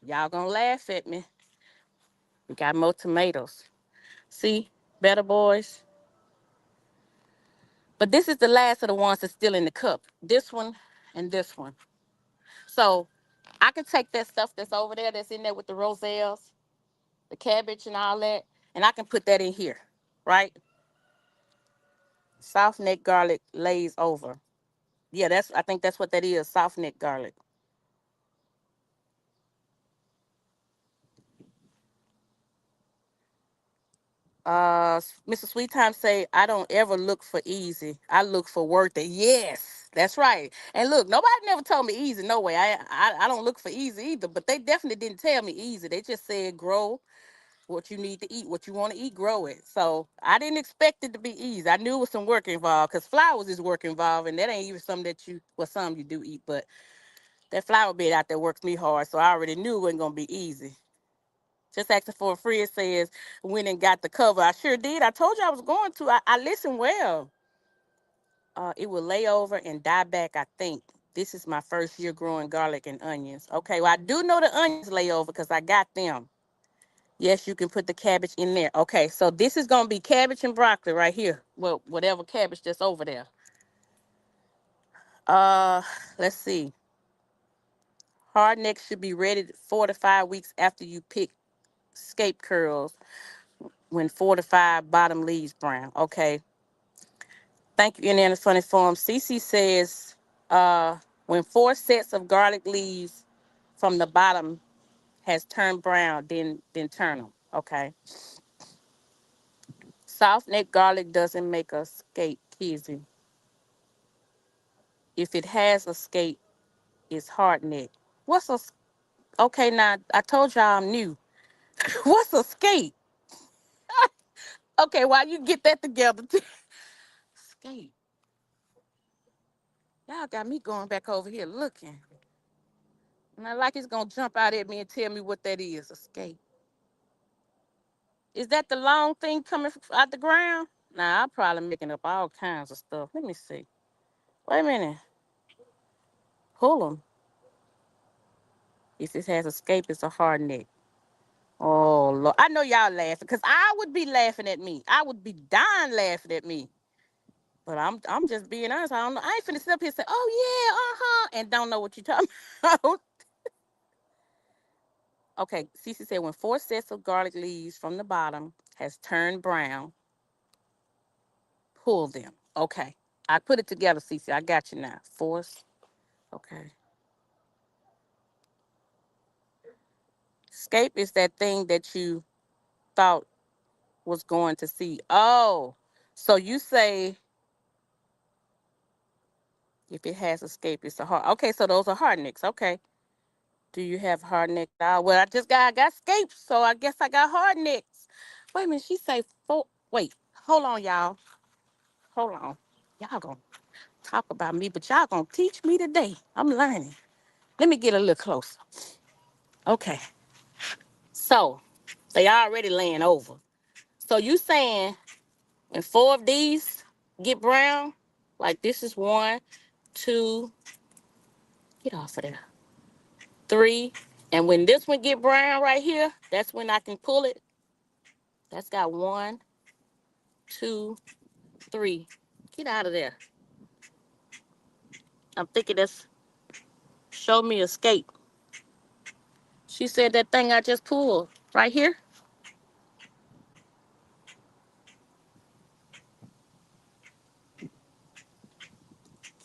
y'all gonna laugh at me. We got more tomatoes. See, better boys. But this is the last of the ones that's still in the cup. This one and this one. So I can take that stuff that's over there that's in there with the roselles, the cabbage and all that, and I can put that in here, right? Soft neck garlic lays over. Yeah, I think that's what that is, soft neck garlic. Mr. Sweet Time say, I don't ever look for easy. I look for worth it. Yes, that's right. And look, nobody never told me easy. No way. I don't look for easy either. But they definitely didn't tell me easy. They just said grow. what you need to eat, what you want to eat, grow it. So I didn't expect it to be easy. I knew it was some work involved because flowers is work involved, and that ain't even something that some you do eat, but that flower bed out there works me hard, so I already knew it wasn't gonna be easy. Just asking for a free, it says, went and got the cover. I sure did. I told you I was going to. I listened well. It will lay over and die back, I think. This is my first year growing garlic and onions. Okay, well, I do know the onions lay over because I got them. Yes, you can put the cabbage in there. Okay, so this is going to be cabbage and broccoli right here. Well, whatever cabbage that's over there. Uh, let's see. Hardneck should be ready 4 to 5 weeks after you pick scape curls when 4 to 5 bottom leaves brown. Okay. Thank you, Indiana Funny Farm. Cece says, when 4 sets of garlic leaves from the bottom has turned brown, then turn them. Okay. Soft neck garlic doesn't make a scape, Kizzy. If it has a scape, it's hard neck. What's a okay? Now I told y'all I'm new. What's a scape? Okay, while you get that together, scape. Y'all got me going back over here looking. Not like it's gonna jump out at me and tell me what that is. A scape. Is that the long thing coming out the ground? Nah, I'm probably making up all kinds of stuff. Let me see. Wait a minute. Pull them. If it has a scape, it's a hard neck. Oh Lord, I know y'all laughing because I would be laughing at me. I would be dying laughing at me. But I'm just being honest. I don't know. I ain't finna sit up here and say, oh yeah, and don't know what you're talking about. Okay, Cece said when 4 sets of garlic leaves from the bottom has turned brown, pull them. Okay. I put it together, Cece. I got you now. Okay. Scape is that thing that you thought was going to see. Oh, so you say if it has escape, it's a hard. Okay, so those are hard necks. Okay. Do you have hard neck? Well, I got scapes, so I guess I got hard necks. Wait a minute, she say 4. Wait, hold on, y'all. Hold on. Y'all gonna talk about me, but y'all gonna teach me today. I'm learning. Let me get a little closer. Okay. So they already laying over. So you saying when 4 of these get brown, like this is 1, 2, get off of there. 3. And when this one get brown right here, that's when I can pull it. That's got 1, 2, 3. Get out of there. I'm thinking that's show me escape. She said that thing I just pulled right here.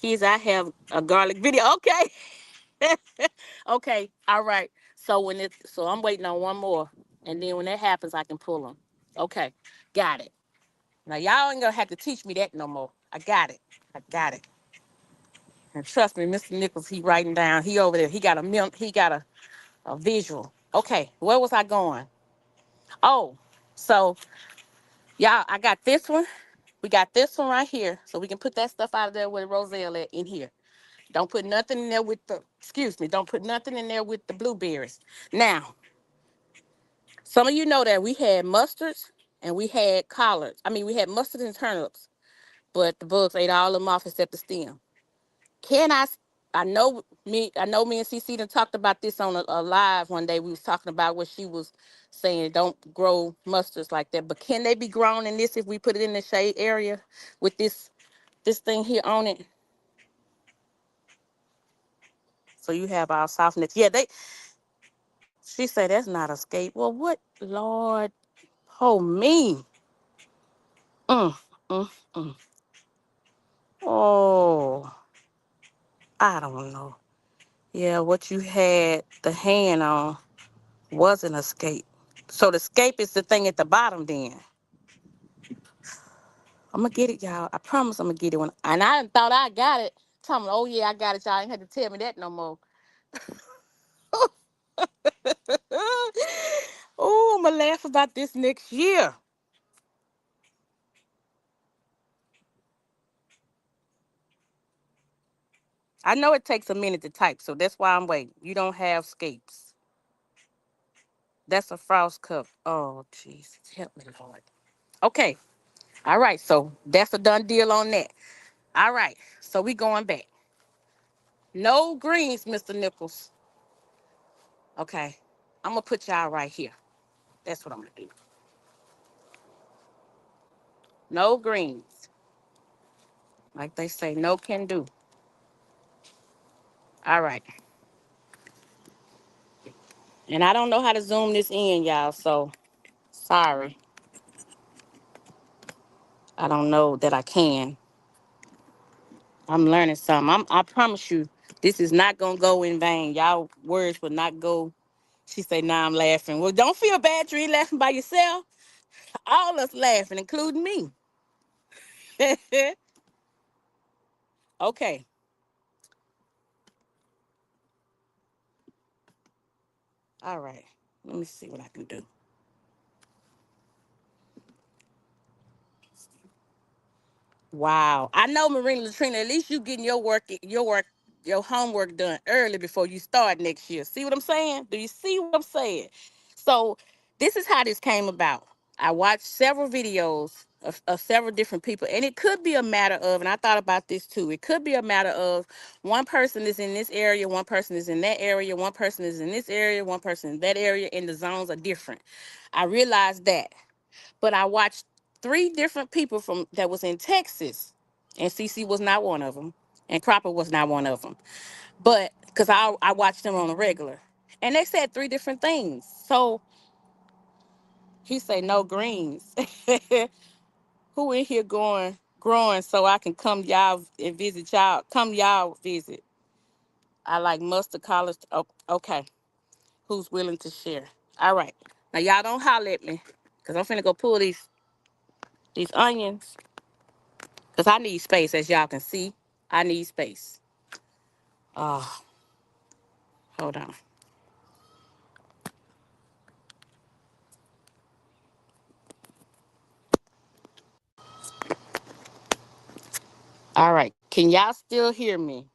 Kids, I have a garlic video. Okay. Okay. All right. So I'm waiting on one more. And then when that happens, I can pull them. Okay. Got it. Now y'all ain't gonna have to teach me that no more. I got it. I got it. And trust me, Mr. Nichols, he writing down. He over there. He got a visual. Okay, where was I going? Oh, so y'all, I got this one. We got this one right here. So we can put that stuff out of there with Roselle at in here. Don't put nothing in there with the, excuse me, don't put nothing in there with the blueberries. Now, some of you know that we had mustards and we had collards. I mean, we had mustard and turnips, but the bugs ate all of them off except the stem. Can I? I know me and CC done talked about this on a live one day. We was talking about what she was saying. Don't grow mustards like that. But can they be grown in this if we put it in the shade area with this thing here on it? So you have our softness. Yeah, she said that's not escape. Well, what Lord, oh me. Mm, mm, mm. Oh, I don't know. Yeah, what you had the hand on was an escape. So the escape is the thing at the bottom then. I'm gonna get it, y'all. I promise I'm gonna get it when and I thought I got it. Tell me, oh yeah, I got it, y'all. Ain't had to tell me that no more. Oh, I'm gonna laugh about this next year. I know it takes a minute to type, so that's why I'm waiting. You don't have scapes. That's a frost cup. Oh, Jesus. Help me, Lord. Okay. All right. So that's a done deal on that. All right. So we going back. No greens, Mr. Nichols. Okay. I'm going to put y'all right here. That's what I'm going to do. No greens. Like they say, no can do. All right. And I don't know how to zoom this in, y'all. So sorry. I don't know that I can. I'm learning something. I promise you, this is not gonna go in vain. Y'all words will not go. She say, "Nah, I'm laughing." Well, don't feel bad. You ain't laughing by yourself. All us laughing, including me. Okay. All right. Let me see what I can do. Wow. I know, Marina Latrina, at least you getting your homework done early before you start next year. See what I'm saying? Do you see what I'm saying? So this is how this came about. I watched several videos of several different people, and it could be a matter of, and I thought about this too, it could be a matter of one person is in this area, one person is in that area, one person is in this area, one person in that area, and the zones are different. I realized that. But I watched three different people from that was in Texas, and CC was not one of them, and Cropper was not one of them. But because I watched them on a regular, and they said three different things. So he said no greens. Who in here growing so I can come y'all and visit y'all? Come y'all visit. I like mustard collard. Oh, okay. Who's willing to share? All right. Now y'all don't holler at me, cause I'm finna go pull these onions. Because I need space, as y'all can see. I need space. Oh, hold on. All right. Can y'all still hear me?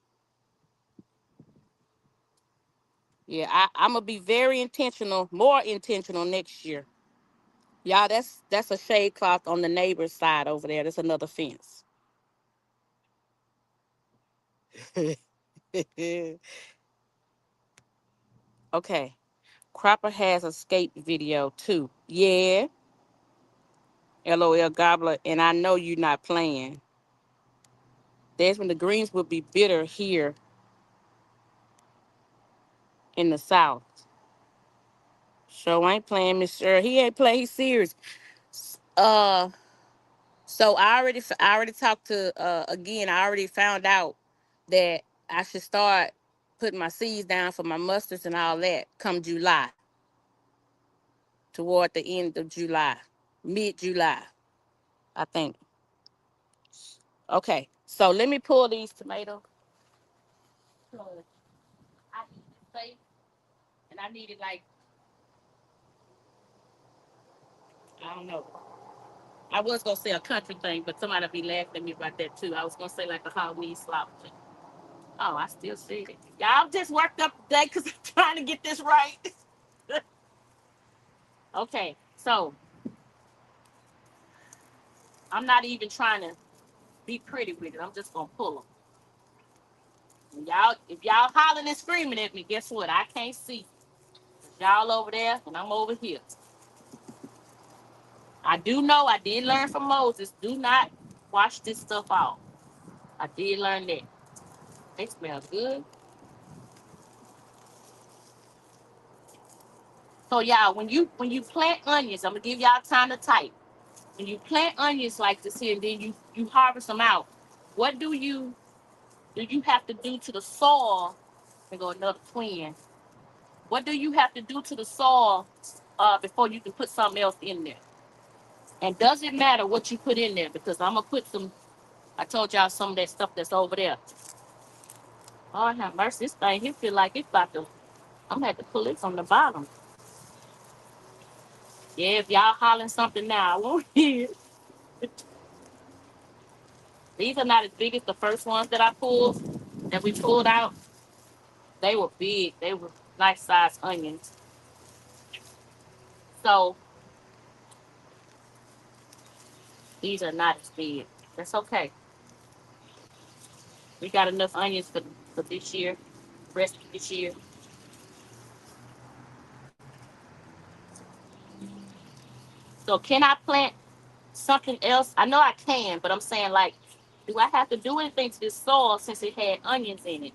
Yeah, I'm gonna be very intentional, more intentional next year. Y'all, that's a shade cloth on the neighbor's side over there. That's another fence. Okay. Cropper has a skate video too. Yeah, LOL Gobbler, and I know you're not playing. That's when the greens would be bitter here in the south. So I ain't playing, Mr. He ain't playing. He's serious. Uh, so I already talked to again. I already found out that I should start putting my seeds down for my mustards and all that come July, toward the end of July, mid July, I think. Okay, so let me pull these tomatoes. I need this safe, and I need it like, I don't know. I was gonna say a country thing, but somebody be laughing at me about that too. I was gonna say like a Halloween slop thing. Oh, I still see it. Y'all just worked up today because I'm trying to get this right. Okay, so I'm not even trying to be pretty with it. I'm just gonna pull them. And y'all, if y'all hollering and screaming at me, guess what? I can't see. Y'all over there and I'm over here. I do know I did learn from Moses. Do not wash this stuff out. I did learn that. They smell good. So y'all, when you plant onions, I'm gonna give y'all time to type. When you plant onions like this here, and then you harvest them out, what do you have to do to the soil? And go another twin. What do you have to do to the soil before you can put something else in there? And does it matter what you put in there? Because I'm gonna put some. I told y'all some of that stuff that's over there. Oh, have mercy! This thing, he feel like it's about to. I'm gonna have to pull it from the bottom. Yeah, if y'all hollering something now, I won't hear it. These are not as big as the first ones that I pulled, that we pulled out. They were big. They were nice sized onions. So these are not as big. That's okay. We got enough onions for this year, rest of this year. So can I plant something else? I know I can, but I'm saying like, do I have to do anything to this soil since it had onions in it?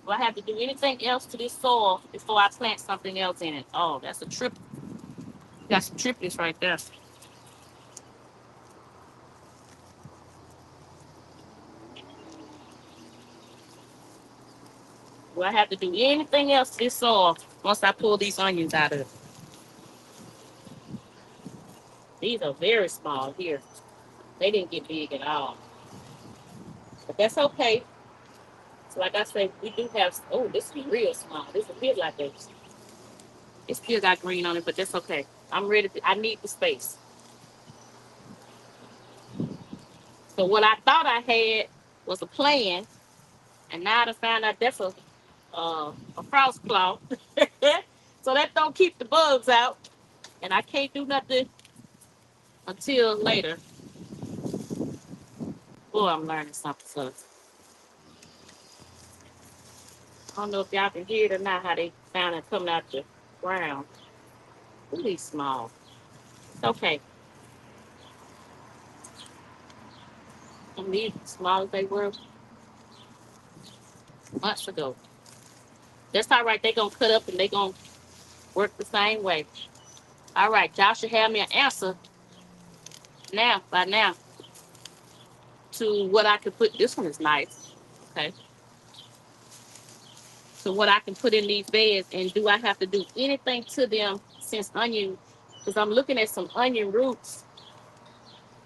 Do I have to do anything else to this soil before I plant something else in it? Oh, that's a trip. Got some triplets right there. Do I have to do anything else to this soil once I pull these onions out of it? These are very small here. They didn't get big at all. But that's okay. So like I said, we do have, oh, this is real small. This is a bit like this. It still got green on it, but that's okay. I'm ready I need the space. So what I thought I had was a plan, and now I found out that's a frost cloth. So that don't keep the bugs out, and I can't do nothing until later. Boy, I'm learning something. So I don't know if y'all can hear it or not, how they found it coming out the ground. Really small. It's okay. I'm these small as they were months ago. That's all right. They gonna cut up and they gonna work the same way. All right, y'all should have me an answer now, by now, to what I can put. This one is nice. Okay. So what I can put in these beds, and do I have to do anything to them since onion? Because I'm looking at some onion roots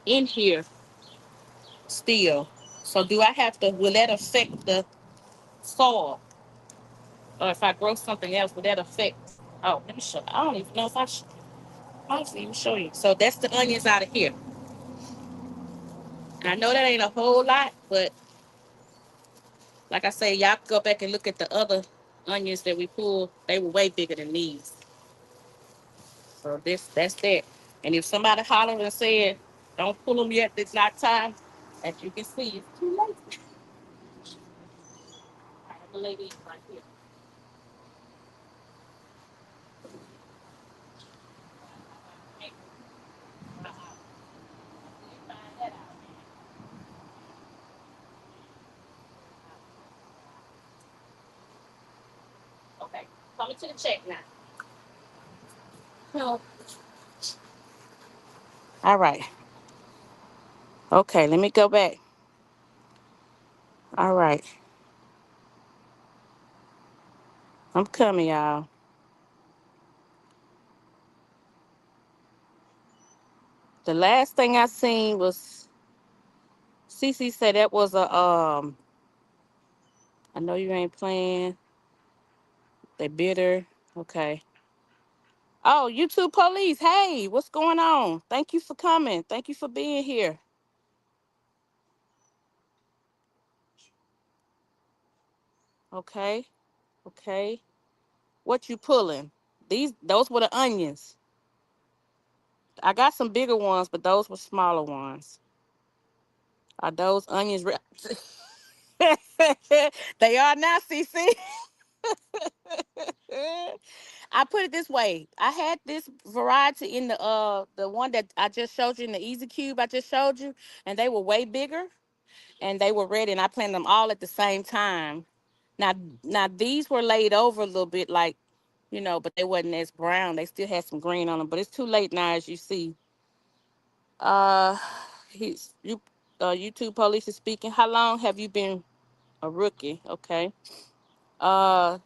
in here still. So do I have to? Will that affect the soil? Or if I grow something else, will that affect? Oh, let me show. I don't even know if I should. I don't even show you. So that's the onions out of here. And I know that ain't a whole lot, but like I say, y'all can go back and look at the other onions that we pulled. They were way bigger than these. So that's that. And if somebody hollered and said, "Don't pull them yet. It's not time," as you can see, it's too late. I have a lady right here. Okay, coming to the check now. So, all right. Okay, let me go back. All right, I'm coming, y'all. The last thing I seen was Cece said that was a I know you ain't playing. They bitter. Okay. Oh, YouTube police. Hey, what's going on? Thank you for coming. Thank you for being here. Okay. Okay. What you pulling? Those were the onions. I got some bigger ones, but those were smaller ones. Are those onions? They are now, CC. I put it this way. I had this variety in the one that I just showed you in the Easy Cube I just showed you, and they were way bigger and they were ready, and I planted them all at the same time. Now now these were laid over a little bit like, but they wasn't as brown. They still had some green on them, but it's too late now as you see. Uh he's you YouTube police is speaking. How long have you been a rookie? Okay. Uh,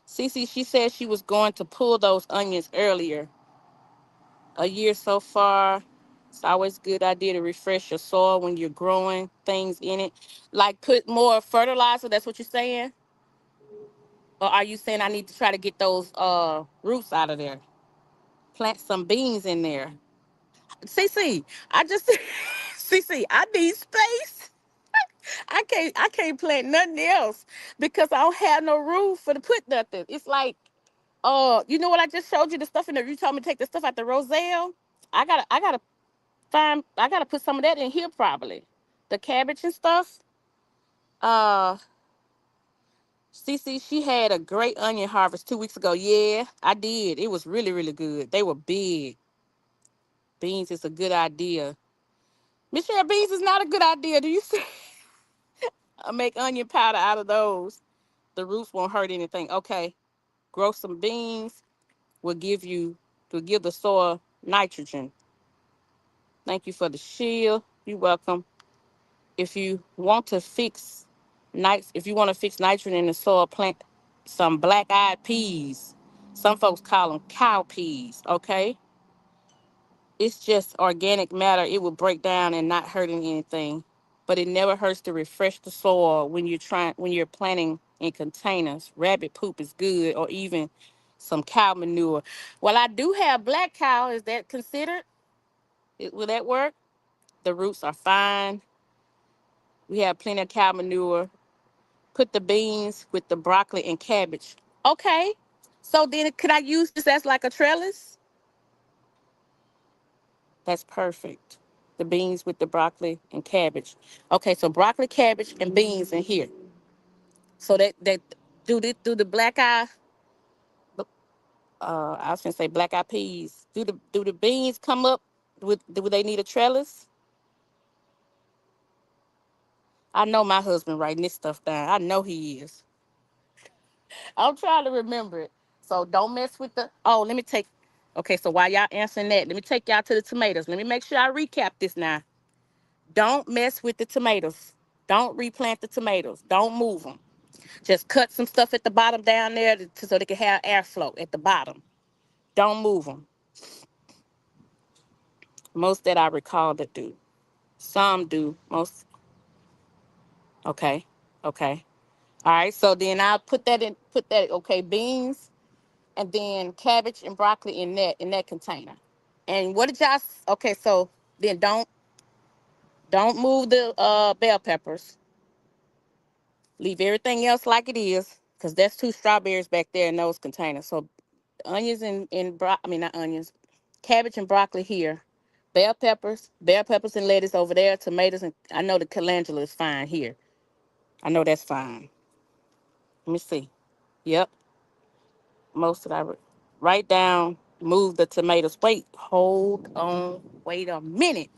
Cece, she said she was going to pull those onions earlier. A year so far. It's always a good idea to refresh your soil when you're growing things in it. Like put more fertilizer, that's what you're saying? Or are you saying I need to try to get those roots out of there? plant some beans in there. CC, I just CC, I need space. I can't plant nothing else because I don't have no room for to put nothing. It's like, you know what I just showed you the stuff in there. You told me to take the stuff out the Roselle. I gotta put some of that in here probably. The cabbage and stuff. Uh CC, she had a great onion harvest 2 weeks ago. Yeah, I did. It was really, really good. They were big. Beans is a good idea. Michelle, beans is not a good idea. Do you see? I make onion powder out of those. The roots won't hurt anything. Okay. Grow some beans will give you will give the soil nitrogen. Thank you for the shield. You're welcome. If you want to fix if you want to fix nitrogen in the soil, plant some black-eyed peas. Some folks call them cow peas. Okay, it's just organic matter. It will break down and not hurting anything, but it never hurts to refresh the soil when you're planting in containers. Rabbit poop is good, or even some cow manure. Well, I do have black cow. Is that considered? Will that work? The roots are fine. We have plenty of cow manure. Put the beans with the broccoli and cabbage. Okay. So then could I use this as like a trellis? That's perfect. The beans with the broccoli and cabbage. Okay, so broccoli, cabbage, and beans in here. So that do the black eye. I was gonna say black eye peas. Do the beans come up with? Do they need a trellis? I know my husband writing this stuff down. I know he is. I'm trying to remember it. So don't mess with the. Oh, let me take. Okay, so while y'all answering that, let me take y'all to the tomatoes. Let me make sure I recap this now. Don't mess with the tomatoes. Don't replant the tomatoes. Don't move them. Just cut some stuff at the bottom down there so they can have airflow at the bottom. Don't move them. Most that I recall that do. Some do. Most. Okay. Okay. All right. So then I'll put that in. Put that. Okay. Beans and then cabbage and broccoli in that container. And what did y'all? Okay. So then don't move the bell peppers. Leave everything else like it is, because that's two strawberries back there in those containers. So onions I mean not onions, cabbage and broccoli here. Bell peppers and lettuce over there. Tomatoes, and I know the calendula is fine here. I know that's fine. Let me see. Yep, most of that. Write down. Move the tomatoes. Wait, hold on. Wait a minute.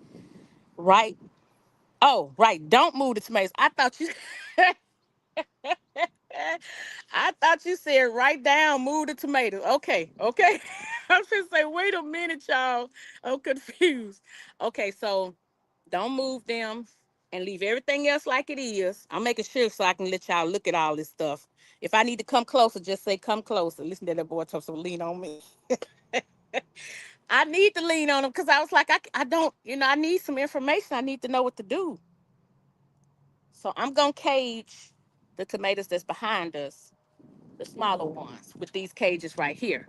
Right. Oh, right. Don't move the tomatoes. I thought you. I thought you said write down, move the tomatoes. Okay, okay. I was just say, wait a minute, y'all. I'm confused. Okay, so don't move them and leave everything else like it is. I'm making sure so I can let y'all look at all this stuff. If I need to come closer, just say come closer. Listen to that boy talk, so lean on me. I need to lean on him because I was like, I don't, I need some information. I need to know what to do. So I'm going to cage the tomatoes that's behind us, the smaller ones, with these cages right here.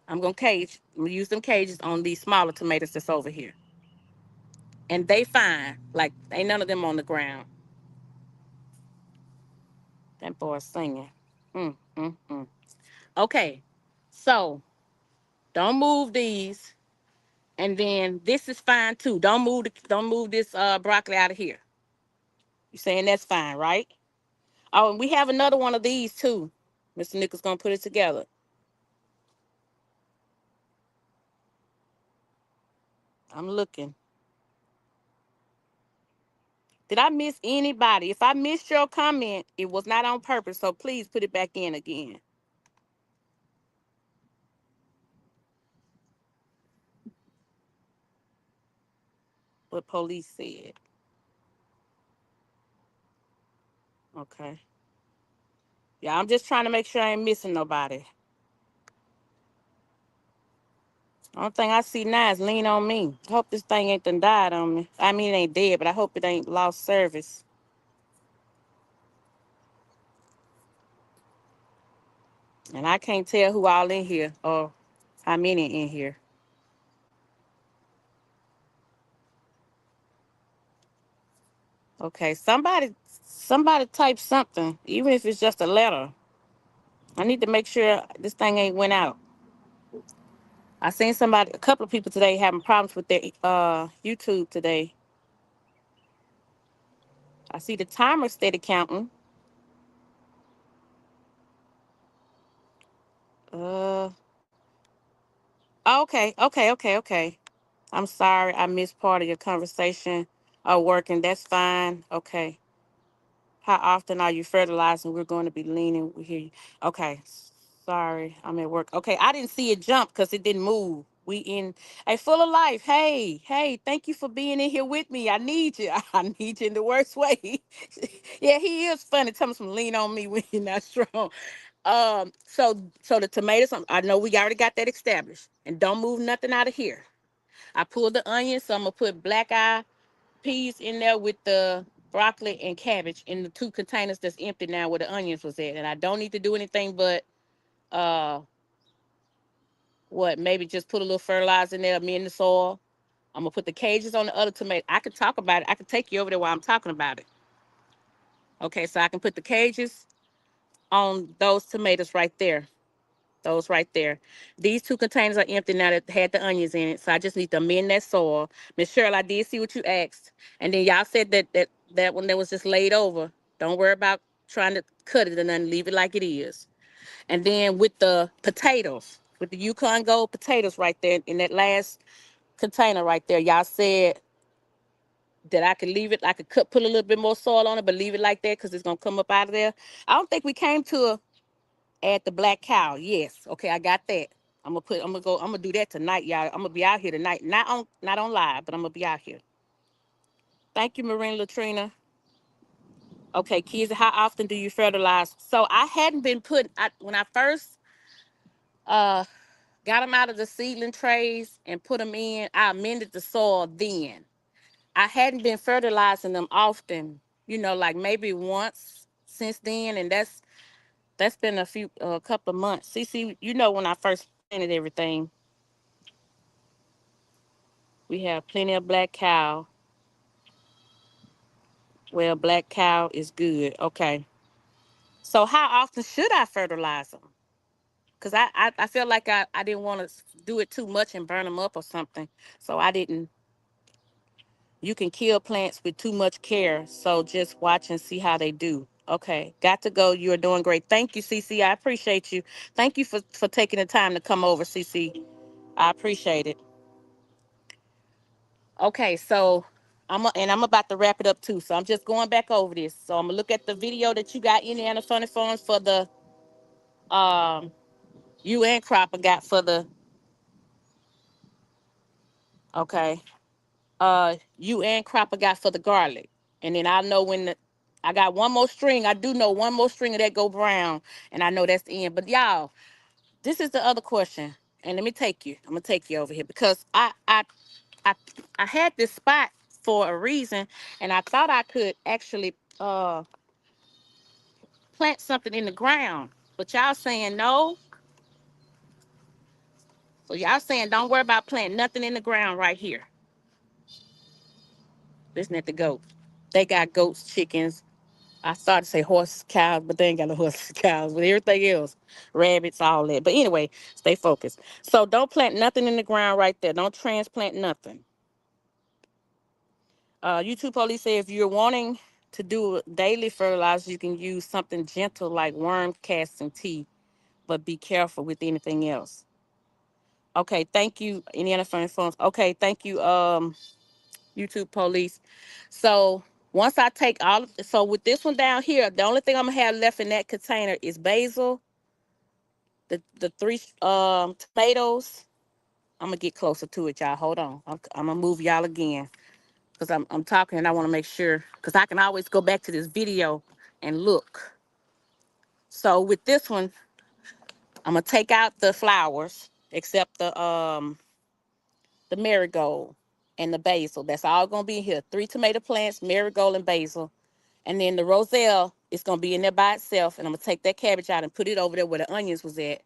I'm going to use them cages on these smaller tomatoes that's over here. And they fine. Like, ain't none of them on the ground. That boy's singing. Mm, mm, mm. Okay. So don't move these. And then this is fine too. Don't move this broccoli out of here. You saying that's fine, right? Oh, and we have another one of these too. Mr. Nichols gonna put it together. I'm looking. Did I miss anybody? If I missed your comment, it was not on purpose. So please put it back in again. What police said. Okay. Yeah, I'm just trying to make sure I ain't missing nobody. Only thing I see now is lean on me. I hope this thing ain't done died on me. I mean, it ain't dead, but I hope it ain't lost service. And I can't tell who all in here. Oh. How many in here? Okay, somebody type something, even if it's just a letter. I need to make sure this thing ain't went out. I seen a couple of people today having problems with their YouTube today. I see the timer steady counting. Uh, okay. I'm sorry I missed part of your conversation. Oh, working, that's fine. Okay. How often are you fertilizing? We're going to be leaning. We hear you. Okay. Sorry, I'm at work. Okay, I didn't see it jump because it didn't move. We in a full of life. Hey, thank you for being in here with me. I need you. I need you in the worst way. Yeah, he is funny. Tell me some lean on me when you're not strong. So the tomatoes, I know we already got that established. And don't move nothing out of here. I pulled the onions, so I'm gonna put black eye peas in there with the broccoli and cabbage in the two containers that's empty now where the onions was at. And I don't need to do anything but uh maybe just put a little fertilizer in there, me in the soil. I'm gonna put the cages on the other tomato. I could talk about it. I could take you over there while I'm talking about it. Okay, so I can put the cages on those tomatoes right there. Those right there. These two containers are empty now that had the onions in it. So I just need to amend that soil. Miss Cheryl, I did see what you asked. And then y'all said that one that was just laid over. Don't worry about trying to cut it and then leave it like it is. And then with the potatoes, with the Yukon Gold potatoes right there in that last container right there, y'all said that I could leave it, I could put a little bit more soil on it, but leave it like that because it's gonna come up out of there. I don't think we came to add the black cow. Yes. Okay, I got that. I'm gonna do that tonight, y'all. I'm gonna be out here tonight. Not on live, but I'm gonna be out here. Thank you, Marina Latrina. Okay, kids, how often do you fertilize? So I hadn't been when I first uh got them out of the seedling trays and put them in, I amended the soil then. I hadn't been fertilizing them often, like maybe once since then, and that's been a couple of months. See, when I first planted everything, we have plenty of black cow. Well, black cow is good. Okay. So how often should I fertilize them? Because I feel like I didn't want to do it too much and burn them up or something. So I didn't. You can kill plants with too much care. So just watch and see how they do. Okay. Got to go. You are doing great. Thank you, CC. I appreciate you. Thank you for taking the time to come over, CC. I appreciate it. Okay, so I'm about to wrap it up too. So I'm just going back over this. So I'm gonna look at the video that you got in there on the funny phones for the um you and Cropper got for the okay. You and Cropper got for the garlic. And then I know I got one more string. I do know one more string of that go brown. And I know that's the end. But y'all, this is the other question. And let me take you. I'm gonna take you over here because I I had this spot for a reason and I thought I could actually plant something in the ground. But y'all saying no. So y'all saying don't worry about planting nothing in the ground right here. Listen at the goat. They got goats, chickens. I started to say horses, cows, but they ain't got no horses, cows, but everything else, rabbits, all that. But anyway, stay focused. So don't plant nothing in the ground right there. Don't transplant nothing. YouTube police say if you're wanting to do daily fertilizer, you can use something gentle like worm casting tea, but be careful with anything else. Okay, thank you. Any other phone phones? Okay, thank you, YouTube police. So once I take so with this one down here, the only thing I'm gonna have left in that container is basil, the three tomatoes. I'm gonna get closer to it, y'all. Hold on. I'm gonna move y'all again because I'm talking and I want to make sure because I can always go back to this video and look. So with this one, I'm gonna take out the flowers except the marigold and the basil. That's all gonna be in here. 3 tomato plants, marigold and basil. And then the roselle is gonna be in there by itself. And I'm gonna take that cabbage out and put it over there where the onions was at.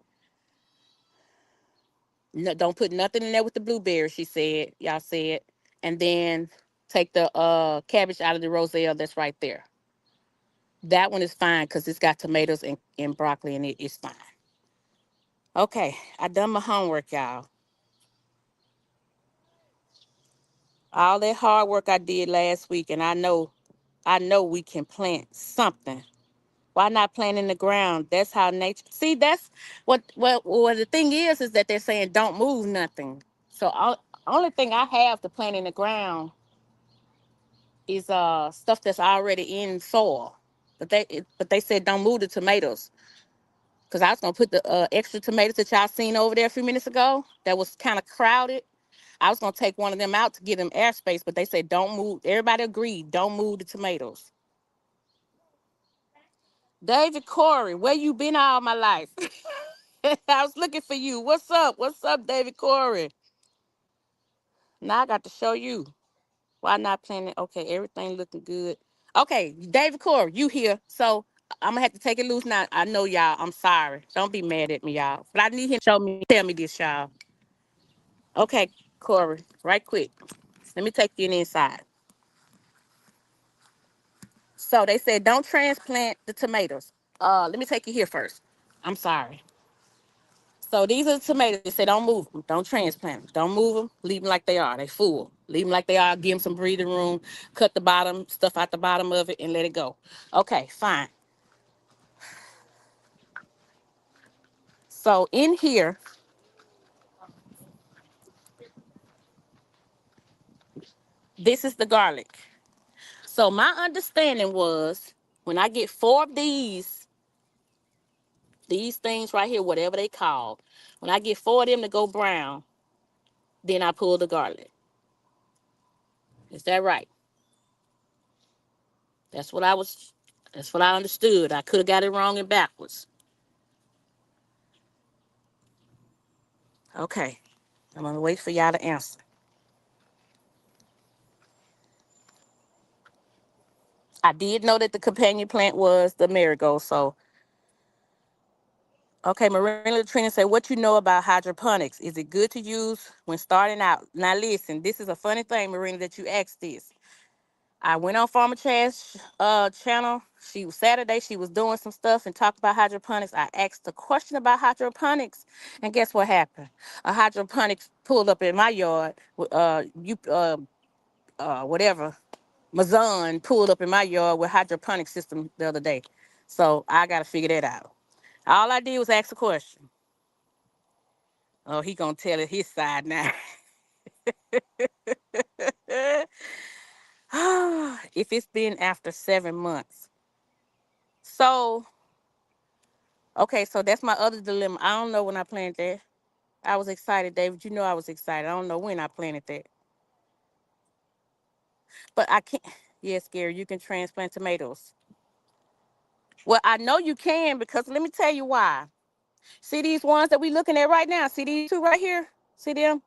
No, don't put nothing in there with the blueberries, she said. Y'all said. And then take the cabbage out of the roselle that's right there. That one is fine because it's got tomatoes and broccoli in it. It's fine. Okay, I done my homework, y'all. All that hard work I did last week, and I know we can plant something. Why not plant in the ground? That's how nature. See, that's what the thing is that they're saying don't move nothing. So only thing I have to plant in the ground is stuff that's already in soil. But they said don't move the tomatoes because I was gonna put the extra tomatoes that y'all seen over there a few minutes ago that was kind of crowded. I was gonna take one of them out to give them airspace, but they said don't move. Everybody agreed, don't move the tomatoes. David Corey, where you been all my life? I was looking for you. What's up? What's up, David Corey? Now I got to show you. Why not planning? Okay, everything looking good. Okay, David Corey, you here. So I'm gonna have to take it loose now. I know y'all. I'm sorry. Don't be mad at me, y'all. But I need him to show me, tell me this, y'all. Okay, Corey, right quick. Let me take you in the inside. So they said don't transplant the tomatoes. Let me take you here first. I'm sorry. So these are the tomatoes. They say don't move them. Don't transplant them. Don't move them. Leave them like they are. They full. Leave them like they are. Give them some breathing room. Cut the bottom, stuff out the bottom of it, and let it go. Okay, fine. So in here, this is the garlic. So my understanding was when I get 4 of these things right here, whatever they called, when I get 4 of them to go brown, then I pull the garlic. Is that right? That's what I was. That's what I understood. I could have got it wrong and backwards. Okay, I'm gonna wait for y'all to answer. I did know that the companion plant was the marigold. So, okay, Marina Latrina said, "What you know about hydroponics? Is it good to use when starting out?" Now, listen, this is a funny thing, Marina, that you asked this. I went on Farmer Chad's channel. She was Saturday. She was doing some stuff and talked about hydroponics. I asked a question about hydroponics, and guess what happened? A hydroponics pulled up in my yard. Whatever. Mazan pulled up in my yard with hydroponic system the other day. So I got to figure that out. All I did was ask a question. Oh, he gonna tell it his side now. If it's been after 7 months. So, okay, so that's my other dilemma. I don't know when I planted that. I was excited, David. You know I was excited. I don't know when I planted that. But I can't. Yes, Gary, you can transplant tomatoes. Well, I know you can because let me tell you why. See these ones that we looking at right now? See these 2 right here? See them?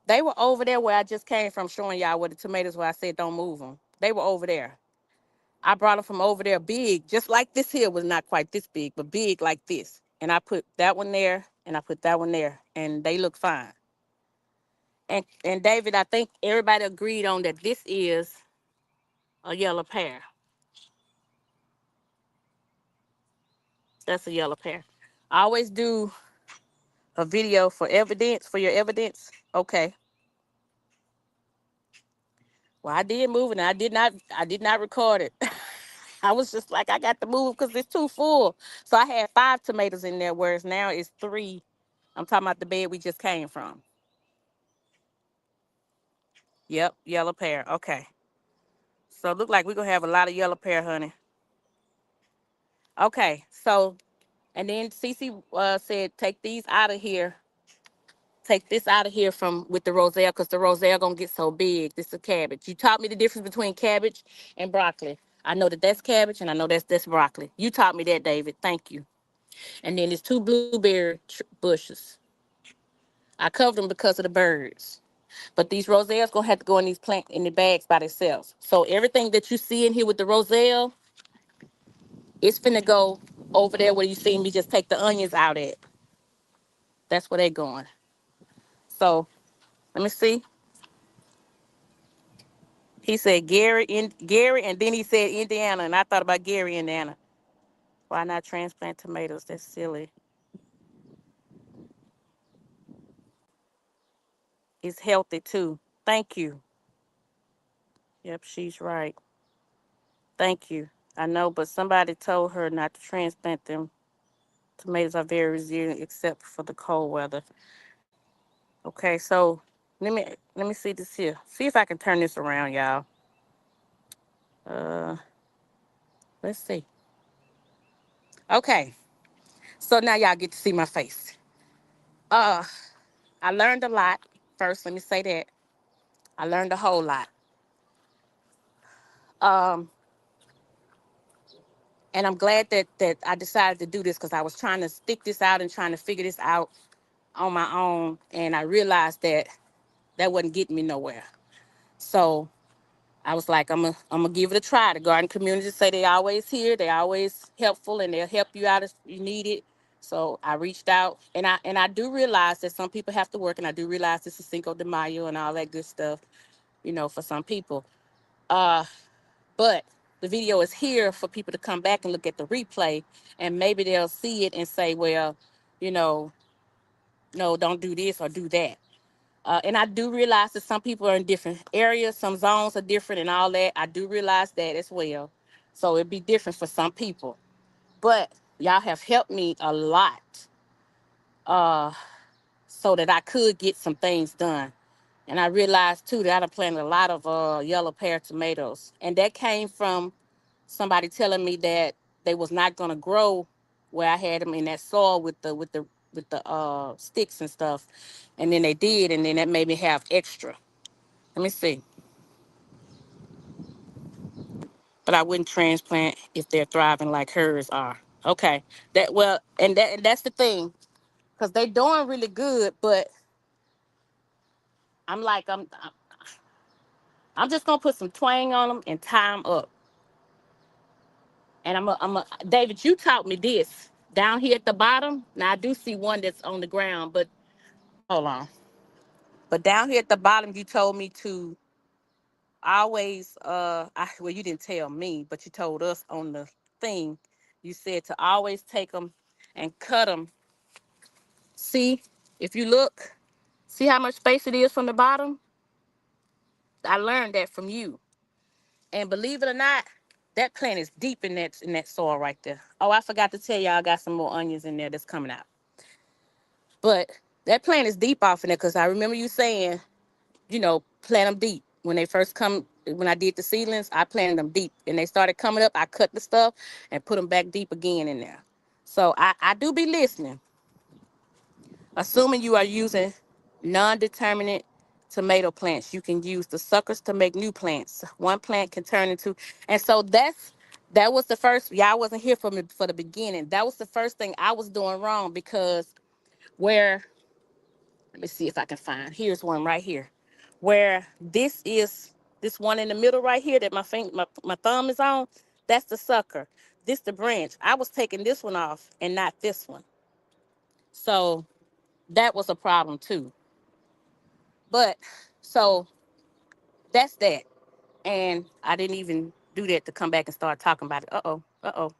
They were over there where I just came from showing y'all where the tomatoes where I said don't move them. They were over there. I brought them from over there big, just like this here was not quite this big, but big like this. And I put that one there and I put that one there and they look fine. And David, I think everybody agreed on that this is a yellow pear. That's a yellow pear. I always do a video for evidence, for your evidence. Okay. Well, I did move it and I did not record it. I was just like, I got to move because it's too full. So I had 5 tomatoes in there, whereas now it's 3. I'm talking about the bed we just came from. Yep, yellow pear. Okay. So it look like we're gonna have a lot of yellow pear, honey. Okay, so and then Cece said take these out of here. Take this out of here from with the roselle because the roselle gonna get so big. This is cabbage. You taught me the difference between cabbage and broccoli. I know that that's cabbage and I know that's broccoli. You taught me that, David. Thank you. And then there's 2 blueberry bushes. I covered them because of the birds. But these roselles gonna have to go in these plant in the bags by themselves. So everything that you see in here with the roselle, it's finna go over there where you see me just take the onions out at. That's where they going. So let me see. He said Gary, and then he said Indiana, and I thought about Gary, Indiana. Why not transplant tomatoes? That's silly. It's healthy too. Thank you. Yep, she's right. Thank you. I know, but somebody told her not to transplant them. Tomatoes are very resilient except for the cold weather. Okay, so let me see this here. See if I can turn this around, y'all. Uh, let's see. Okay, so now y'all get to see my face. Uh, I learned a lot. First, let me say that I learned a whole lot. Um, and I'm glad that I decided to do this because I was trying to stick this out and trying to figure this out on my own, and I realized that that wasn't getting me nowhere. So I was like, I'm gonna give it a try. The garden community say they always here, they always helpful, and they'll help you out if you need it. So I reached out, and I do realize that some people have to work, and I do realize this is Cinco de Mayo and all that good stuff, for some people. Uh, but the video is here for people to come back and look at the replay, and maybe they'll see it and say, well, you know, no, don't do this or do that. And I do realize that some people are in different areas, some zones are different and all that. I do realize that as well. So it'd be different for some people. But y'all have helped me a lot uh, so that I could get some things done. And I realized too that I done planted a lot of yellow pear tomatoes. And that came from somebody telling me that they was not gonna grow where I had them in that soil with the sticks and stuff. And then they did, and then that made me have extra. Let me see. But I wouldn't transplant if they're thriving like hers are. Okay. And that's the thing, because they're doing really good, but I'm like, I'm just gonna put some twang on them and tie them up. And David, you taught me this down here at the bottom. Now I do see one that's on the ground, but hold on. But down here at the bottom, you told me to always, well, you didn't tell me, but you told us on the thing. You said to always take them and cut them. See, if you look, see how much space it is from the bottom? I learned that from you. And believe it or not, that plant is deep in that soil right there. Oh, I forgot to tell y'all I got some more onions in there that's coming out. But that plant is deep off in there because I remember you saying, plant them deep. When they first come, when I did the seedlings, I planted them deep. And they started coming up, I cut the stuff and put them back deep again in there. So I do be listening. Assuming you are using non-determinate tomato plants, you can use the suckers to make new plants. One plant can turn into, and so that was the first. Y'all wasn't here for me for the beginning. That was the first thing I was doing wrong because where, let me see if I can find. Here's one right here, where this one in the middle right here that my thumb is on. That's the sucker. This the branch. I was taking this one off and not this one. So that was a problem too. But so that's that. And I didn't even do that to come back and start talking about it. Uh-oh. Uh-oh.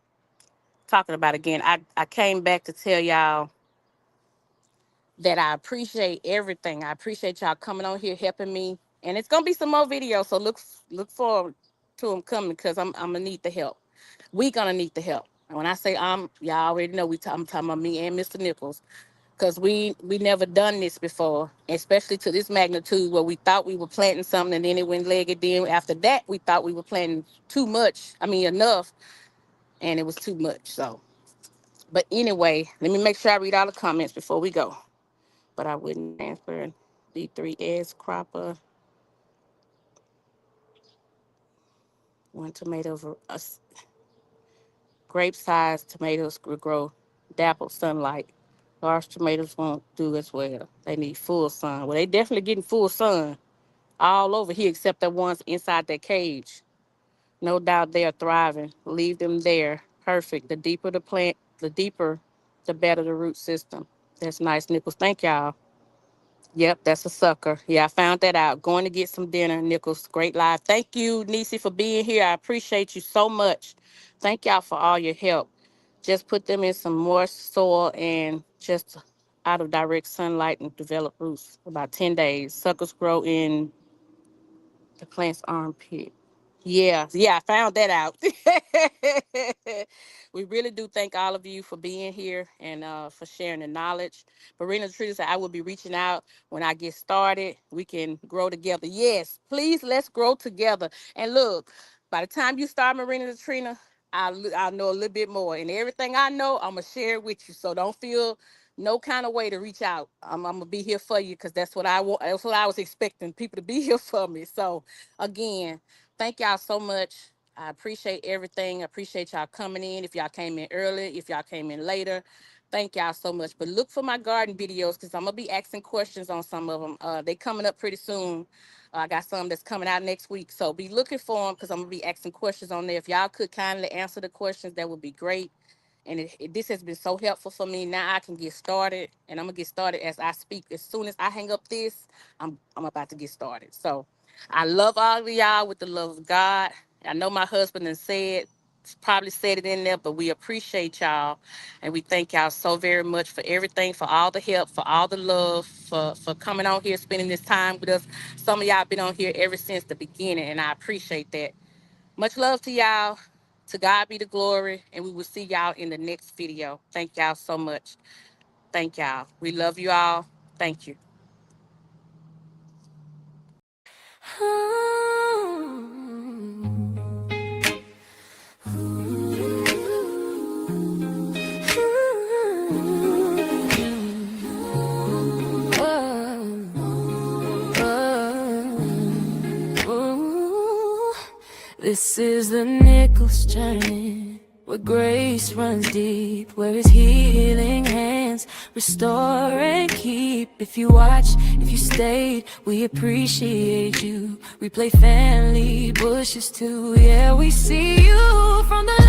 Talking about it again. I came back to tell y'all that I appreciate everything. I appreciate y'all coming on here helping me. And it's gonna be some more videos, so look forward to them coming because I'm gonna need the help. We gonna need the help. And when I say y'all already know I'm talking about me and Mr. Nichols. Because we never done this before, especially to this magnitude where we thought we were planting something and then it went legged. Then after that, we thought we were planting too much. I mean, enough, and it was too much. So, but anyway, let me make sure I read all the comments before we go. But I wouldn't transfer D3S cropper, one tomato, grape size tomatoes will grow dappled sunlight. Large tomatoes won't do as well. They need full sun. Well, they definitely getting full sun all over here except the ones inside that cage. No doubt they are thriving. Leave them there. Perfect. The deeper the plant, the deeper, the better the root system. That's nice, Nichols. Thank y'all. Yep, that's a sucker. Yeah, I found that out. Going to get some dinner, Nichols. Great live. Thank you, Nisi, for being here. I appreciate you so much. Thank y'all for all your help. Just put them in some more soil and just out of direct sunlight and develop roots. About 10 days. Suckers grow in the plant's armpit. Yeah, yeah, I found that out. We really do thank all of you for being here and for sharing the knowledge. Marina Trina said, I will be reaching out when I get started. We can grow together. Yes, please, let's grow together. And look, by the time you start, Marina Trina, I'll know a little bit more. And everything I know, I'm going to share it with you. So don't feel no kind of way to reach out. I'm going to be here for you because that's what I want. That's what I was expecting, people to be here for me. So again, thank y'all so much. I appreciate everything. I appreciate y'all coming in. If y'all came in early, if y'all came in later, thank y'all so much. But look for my garden videos because I'm going to be asking questions on some of them. They coming up pretty soon. I got some that's coming out next week. So be looking for them because I'm going to be asking questions on there. If y'all could kindly answer the questions, that would be great. And this has been so helpful for me. Now I can get started, and I'm going to get started as I speak. As soon as I hang up this, I'm about to get started. So I love all of y'all with the love of God. I know my husband has probably said it in there, but we appreciate y'all. And we thank y'all so very much for everything, for all the help, for all the love, for coming on here, spending this time with us. Some of y'all been on here ever since the beginning, and I appreciate that. Much love to y'all. To God be the glory, and we will see y'all in the next video. Thank y'all so much. Thank y'all. We love you all. Thank you. This is the Nichols journey, where grace runs deep, where his healing hands restore and keep. If you watch, if you stayed, we appreciate you. We play family bushes too, yeah, we see you from the